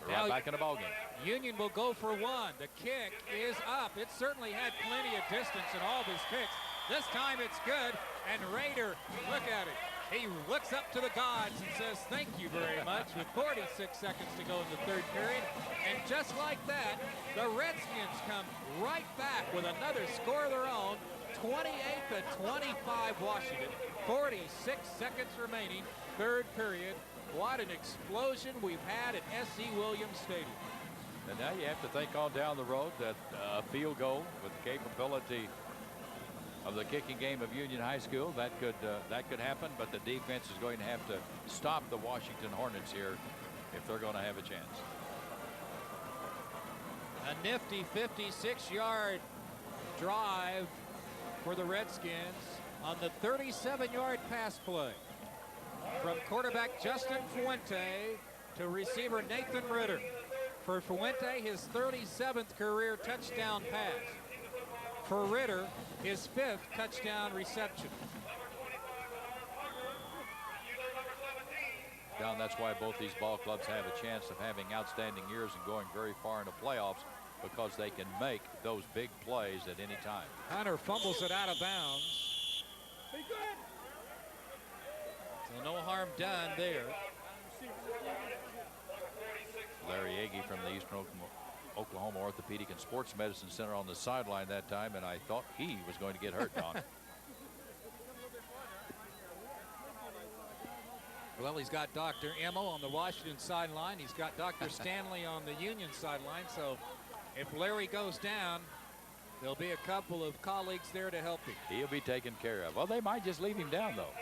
We're right back in the ballgame. Union will go for 1. The kick is up. It certainly had plenty of distance in all of his kicks. This time it's good, and Raider, look at it. He looks up to the gods and says, thank you very much, with 46 seconds to go in the 3rd period. And just like that, the Redskins come right back with another score of their own, 28-25 Washington. 46 seconds remaining, 3rd period. What an explosion we've had at S.E. Williams Stadium. And now you have to think on down the road that a field goal with the capability of the kicking game of Union High School, that could happen, but the defense is going to have to stop the Washington Hornets here if they're going to have a chance. A nifty 56-yard drive for the Redskins on the 37-yard pass play from quarterback Justin Fuente to receiver Nathan Ritter. For Fuente, his 37th career touchdown pass. For Ritter, his 5th touchdown reception. Don, that's why both these ball clubs have a chance of having outstanding years and going very far in the playoffs, because they can make those big plays at any time. Hunter fumbles it out of bounds. So no harm done there. Larry Agee from the Eastern Oklahoma Orthopedic and Sports Medicine Center on the sideline that time, and I thought he was going to get hurt, Don. Well, he's got Dr. Emo on the Washington sideline. He's got Dr. Stanley on the Union sideline. So if Larry goes down, there'll be a couple of colleagues there to help him. He'll be taken care of. Well, they might just leave him down, though.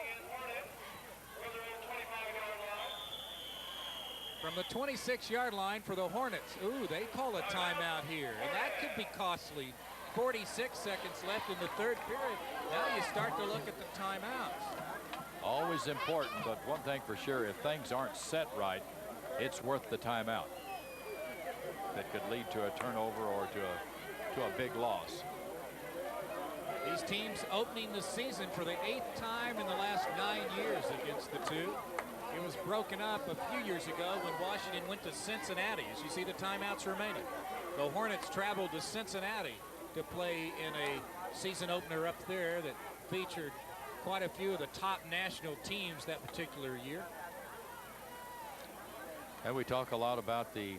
From the 26-yard line for the Hornets. Ooh, they call a timeout here, and that could be costly. 46 seconds left in the 3rd period. Now you start to look at the timeouts. Always important, but one thing for sure, if things aren't set right, it's worth the timeout. That could lead to a turnover or to a big loss. These teams opening the season for the 8th time in the last 9 years against the two. It was broken up a few years ago when Washington went to Cincinnati. As you see the timeouts remaining. The Hornets traveled to Cincinnati to play in a season opener up there that featured quite a few of the top national teams that particular year. And we talk a lot about the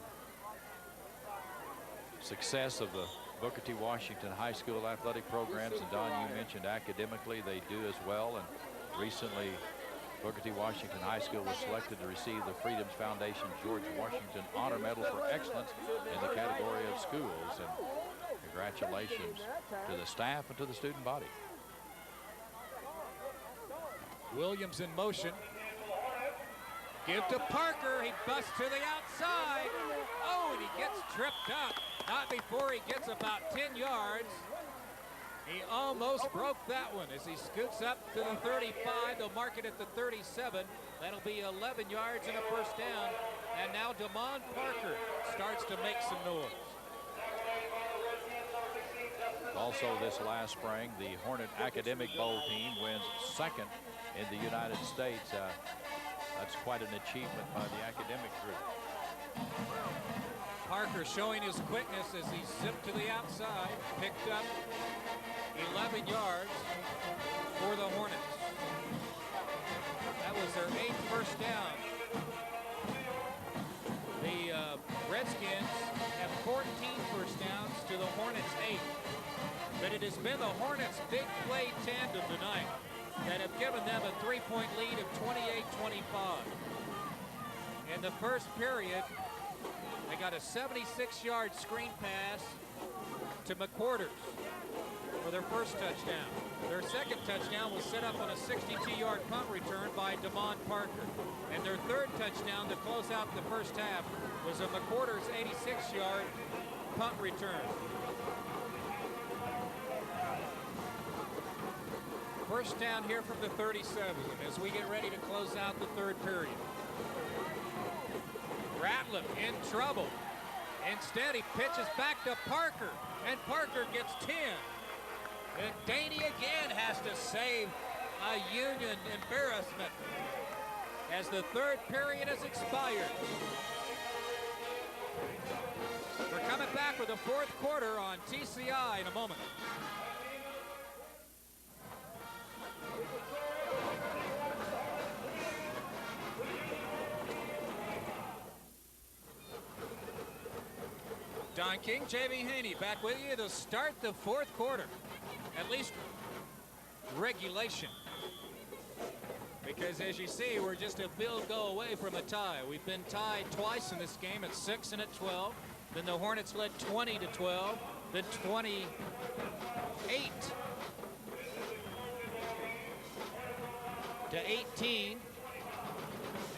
success of the Booker T. Washington High School athletic programs, and Don, you mentioned academically they do as well, and recently Booker T. Washington High School was selected to receive the Freedoms Foundation George Washington Honor Medal for Excellence in the category of schools, and congratulations to the staff and to the student body. Williams in motion. Give to Parker. He busts to the outside. Oh, and he gets tripped up. Not before he gets about 10 yards. He almost broke that one as he scoots up to the 35. They'll mark it at the 37. That'll be 11 yards and a first down. And now Damon Parker starts to make some noise. Also this last spring, the Hornet Academic Bowl team wins second in the United States. That's quite an achievement by the academic group. Parker showing his quickness as he zipped to the outside, picked up 11 yards for the Hornets. That was their 8th first down. The Redskins have 14 first downs to the Hornets 8. But it has been the Hornets' big play tandem tonight that have given them a 3-point lead of 28-25. In the first period, they got a 76-yard screen pass to McQuarters for their first touchdown. Their second touchdown was set up on a 62-yard punt return by Damon Parker. And their third touchdown to close out the first half was a McQuarters 86-yard punt return. First down here from the 37 as we get ready to close out the third period. Ratliff in trouble. Instead, he pitches back to Parker, and Parker gets 10. And Daney again has to save a Union embarrassment as the third period has expired. We're coming back with the fourth quarter on TCI in a moment. Don King, J.B. Haney back with you to start the fourth quarter. At least regulation. Because as you see, we're just a field goal away from a tie. We've been tied twice in this game at 6 and at 12. Then the Hornets led 20-12. Then 28-18.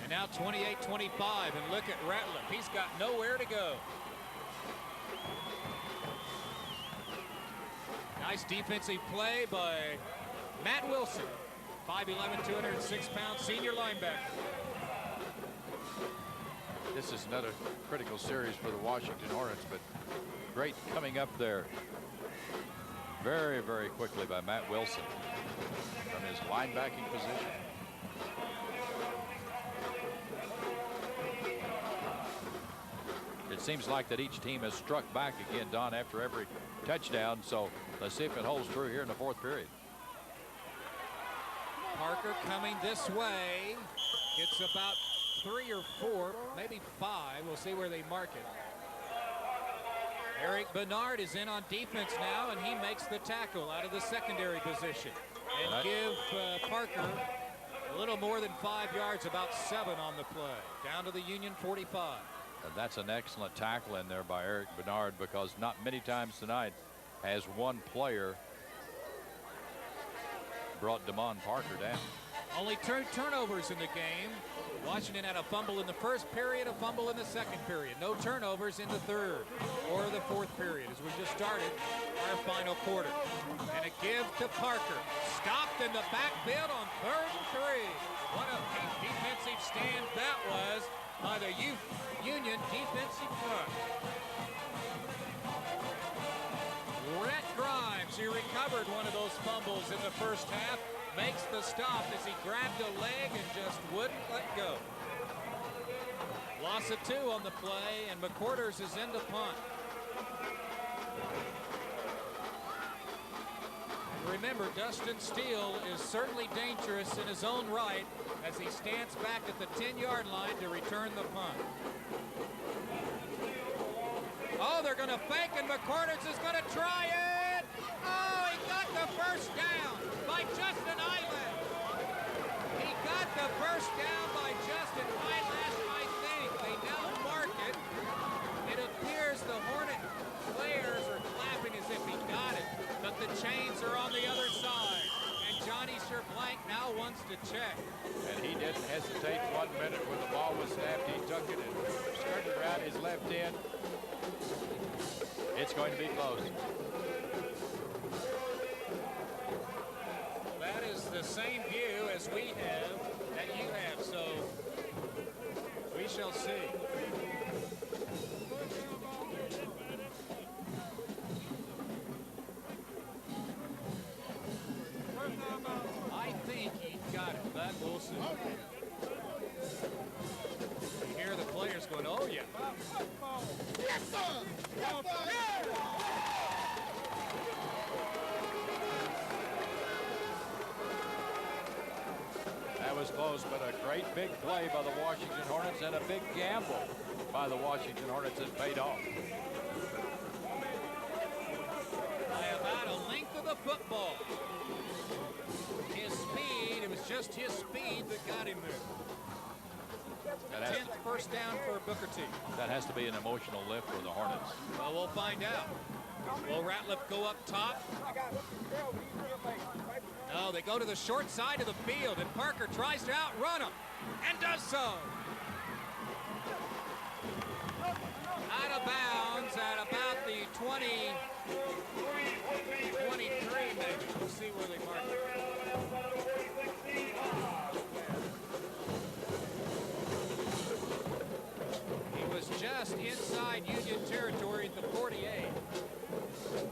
And now 28-25. And look at Ratliff. He's got nowhere to go. Nice defensive play by Matt Wilson, 5'11", 206-pound senior linebacker. This is another critical series for the Washington Hornets, but great coming up there very, very quickly by Matt Wilson from his linebacking position. It seems like that each team has struck back again, Don, after every touchdown, so let's see if it holds true here in the fourth period. Parker coming this way. Gets about 3 or 4, maybe 5. We'll see where they mark it. Eric Bernard is in on defense now, and he makes the tackle out of the secondary position. And give Parker a little more than 5 yards, about 7 on the play. Down to the Union 45. And that's an excellent tackle in there by Eric Bernard, because not many times tonight has one player brought Damon Parker down. Only 2 turnovers in the game. Washington had a fumble in the first period, a fumble in the second period. No turnovers in the third or the fourth period as we just started our final quarter. And a give to Parker. Stopped in the backfield on 3rd and 3. What a defensive stand that was by the Union defensive front. Rhett Grimes, he recovered one of those fumbles in the first half, makes the stop as he grabbed a leg and just wouldn't let go. Loss of 2 on the play, and McQuarters is in to punt. Remember, Dustin Steele is certainly dangerous in his own right as he stands back at the 10-yard line to return the punt. Oh, they're going to fake, and McQuarters is going to try it. Oh, he got the first down by Justin Eyelash. He got the first down by Justin Eyelash, I think. They now mark it. It appears the Hornet players are clapping as if he got it, but the chains are on the other side. And Johnny Roger Blank now wants to check. And he didn't hesitate 1 minute when the ball was snapped. He took it and skirted around his left end. It's going to be close. That is the same view as we have, that you have, so we shall see. I think he got it, but we'll see. You hear the players going, oh yeah. Yes, sir! Yes, sir! That was close, but a great big play by the Washington Hornets and a big gamble by the Washington Hornets that paid off. By about a length of the football. His speed, it was just his speed that got him there. That has 10th first down for Booker T. That has to be an emotional lift for the Hornets. Well, we'll find out. Will Ratliff go up top? No, they go to the short side of the field, and Parker tries to outrun him, and does so. Out of bounds at about the 20, 23 maybe. We'll see where they mark it. He was just inside Union territory at the 48.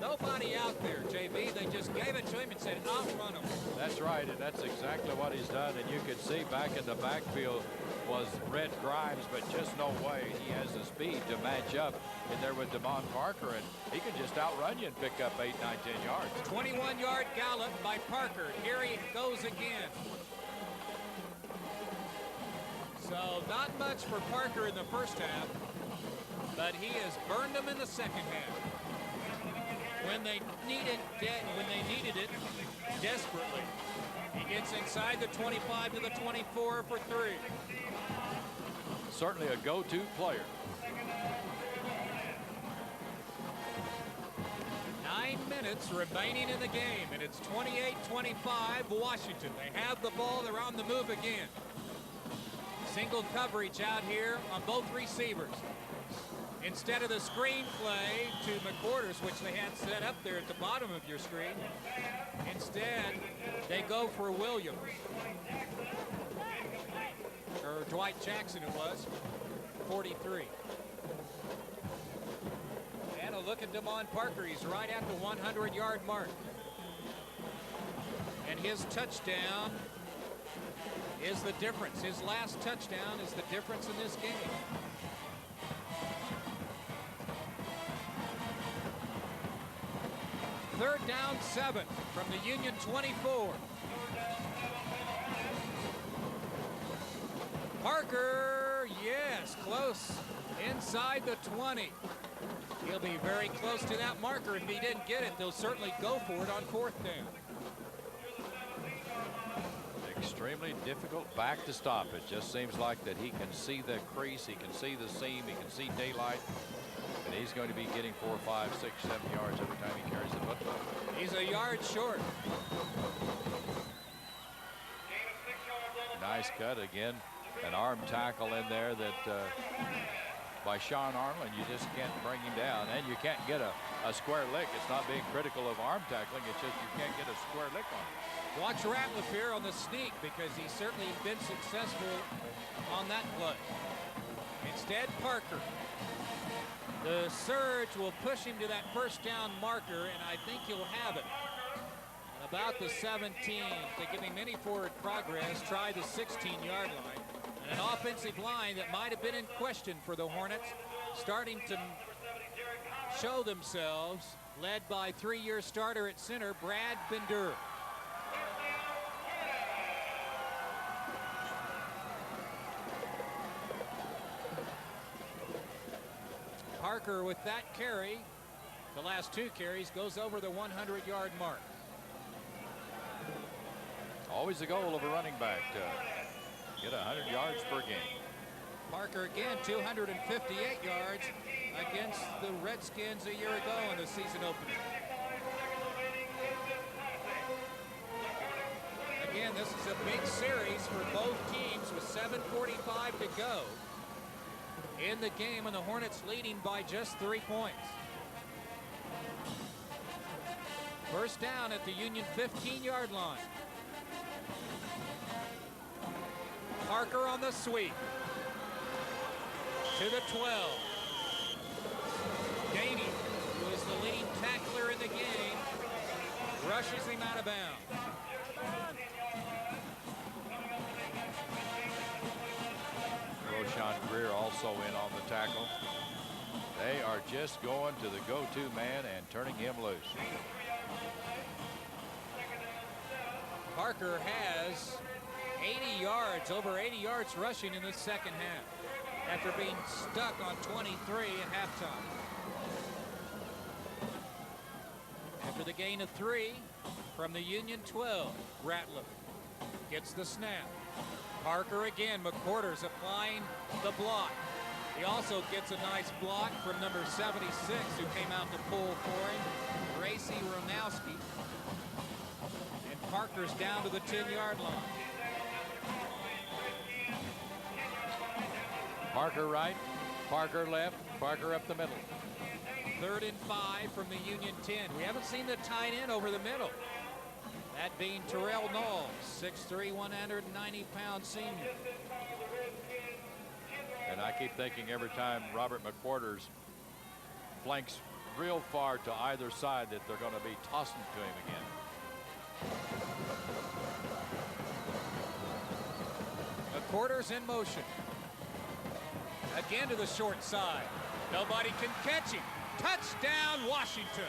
Nobody out there, JB. They just gave it to him and said, outrun him. That's right, and that's exactly what he's done. And you could see back in the backfield was Red Grimes, but just no way he has the speed to match up in there with Damon Parker, and he can just outrun you and pick up 8, 9, 10 yards. 21-yard gallop by Parker. Here he goes again. So not much for Parker in the first half, but he has burned them in the second half. When they needed it desperately. He gets inside the 25 to the 24 for 3. Certainly a go-to player. 9 minutes remaining in the game, and it's 28-25 Washington. They have the ball. They're on the move again. Single coverage out here on both receivers. Instead of the screen play to McQuarters, which they had set up there at the bottom of your screen, instead they go for Williams. Or Dwight Jackson it was, 43. And a look at Damon Parker. He's right at the 100-yard mark. And his touchdown is the difference. His last touchdown is the difference in this game. Third down 7 from the Union 24. Parker, yes, close inside the 20. He'll be very close to that marker. If he didn't get it, they'll certainly go for it on 4th down. Extremely difficult back to stop. It just seems like that he can see the crease, he can see the seam, he can see daylight. And he's going to be getting 4, 5, 6, 7 yards every time he carries the football. He's a yard short. Nice cut again. An arm tackle in there that by Sean Arnold. You just can't bring him down. And you can't get a square lick. It's not being critical of arm tackling. It's just you can't get a square lick on him. Watch Ratliff here on the sneak because he's certainly been successful on that play. Instead, Parker. The surge will push him to that first down marker, and I think he'll have it. At about the 17, to give him any forward progress, try the 16-yard line. And an offensive line that might have been in question for the Hornets, starting to show themselves, led by 3-year starter at center, Brad Bendur. Parker with that carry, the last 2 carries, goes over the 100-yard mark. Always the goal of a running back to get 100 yards per game. Parker again, 258 yards against the Redskins a year ago in the season opener. again, this is a big series for both teams with 7:45 to go in the game, and the Hornets leading by just 3 points. First down at the Union 15-yard line. Parker on the sweep. To the 12. Daney, who is the leading tackler in the game, rushes him out of bounds. Roshan Greer also in on the tackle. They are just going to the go-to man and turning him loose. Parker has 80 yards, over 80 yards rushing in the second half after being stuck on 23 at halftime. After the gain of 3 from the Union 12, Ratliff gets the snap. Parker again, McQuarters applying the block. He also gets a nice block from number 76 who came out to pull for him, Gracie Ronowski. And Parker's down to the 10-yard line. Parker right, Parker left, Parker up the middle. 3rd and 5 from the Union 10. We haven't seen the tight end over the middle. That being Terrell Knowles, 6'3", 190-pound senior. And I keep thinking every time Robert McQuarters flanks real far to either side that they're going to be tossing to him again. McQuarters in motion. Again to the short side. Nobody can catch him. Touchdown, Washington.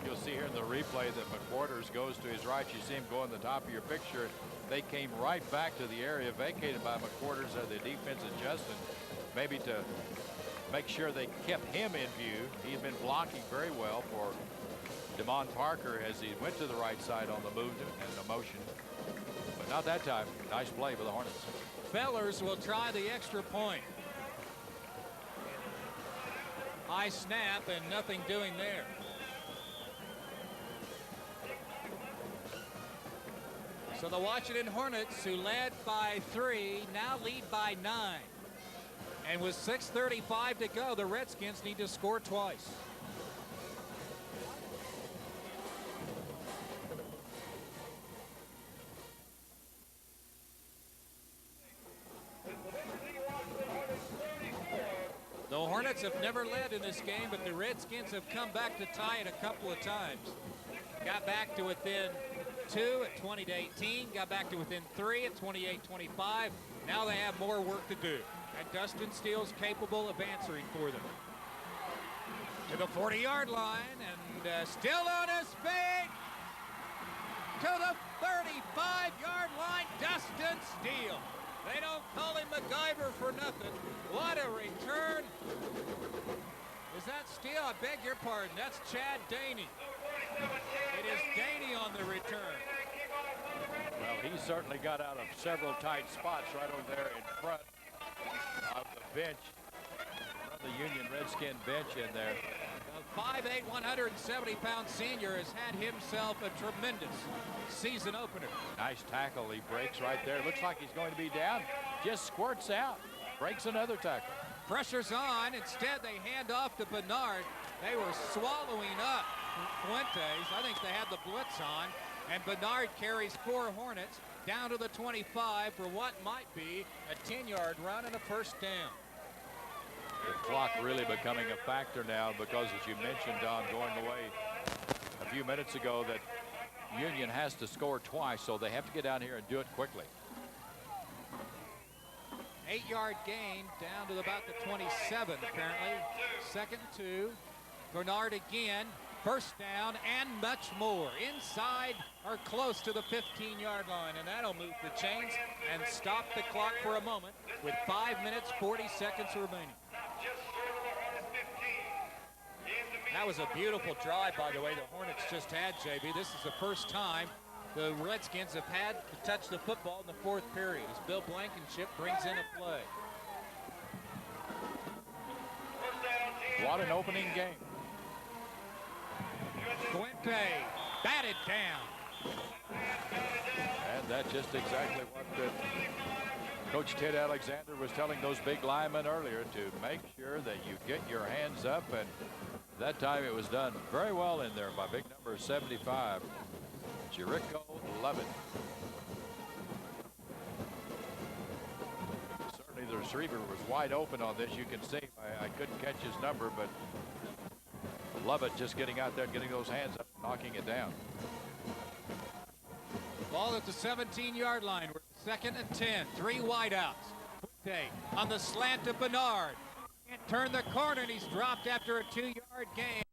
You'll see here in the replay that McQuarters goes to his right. You see him go on the top of your picture. They came right back to the area vacated by McQuarters as the defense adjusted, maybe to make sure they kept him in view. He had been blocking very well for Demond Parker as he went to the right side on the movement and the motion. But not that time. Nice play for the Hornets. Fellers will try the extra point. High snap and nothing doing there. So the Washington Hornets, who led by 3, now lead by 9. And with 6:35 to go, the Redskins need to score twice. The Hornets have never led in this game, but the Redskins have come back to tie it a couple of times. Got back to within 2 at 20-18, got back to within 3 at 28-25. Now they have more work to do. And Dustin Steele's capable of answering for them. To the 40-yard line, and still on his feet. To the 35-yard line, Dustin Steele. They don't call him MacGyver for nothing. What a return. Is that Steele? I beg your pardon. That's Chad Daney. It is Daney on the return. Well, he certainly got out of several tight spots right over there in front of the bench, of the Union Redskin bench in there. The 5'8", 170-pound senior has had himself a tremendous season opener. Nice tackle. He breaks right there. Looks like he's going to be down. Just squirts out. Breaks another tackle. Pressure's on. Instead, they hand off to Bernard. They were swallowing up Fuentes. I think they had the blitz on. And Bernard carries 4 Hornets down to the 25 for what might be a 10-yard run and a first down. The clock really becoming a factor now because, as you mentioned, Don, going away a few minutes ago, that Union has to score twice, so they have to get down here and do it quickly. 8-yard gain down to about the 27, apparently. 2nd and 2. Bernard again. First down and much more inside or close to the 15-yard line, and that'll move the chains and stop the clock for a moment with 5 minutes 40 seconds remaining. That was a beautiful drive, by the way, the Hornets just had, JB. This is the first time the Redskins have had to touch the football in the fourth period as Bill Blankenship brings in a play. What an opening game. Fuente batted down. And that's just exactly what Coach Ted Alexander was telling those big linemen earlier, to make sure that you get your hands up, and that time it was done very well in there by big number 75, Jericho Lovett. Certainly the receiver was wide open on this. You can see I couldn't catch his number, but Lovett just getting out there, getting those hands up, knocking it down. Ball at the 17-yard line. We're 2nd and 10. 3 wideouts. Fuente on the slant to Bernard. Can't turn the corner, and he's dropped after a 2-yard gain.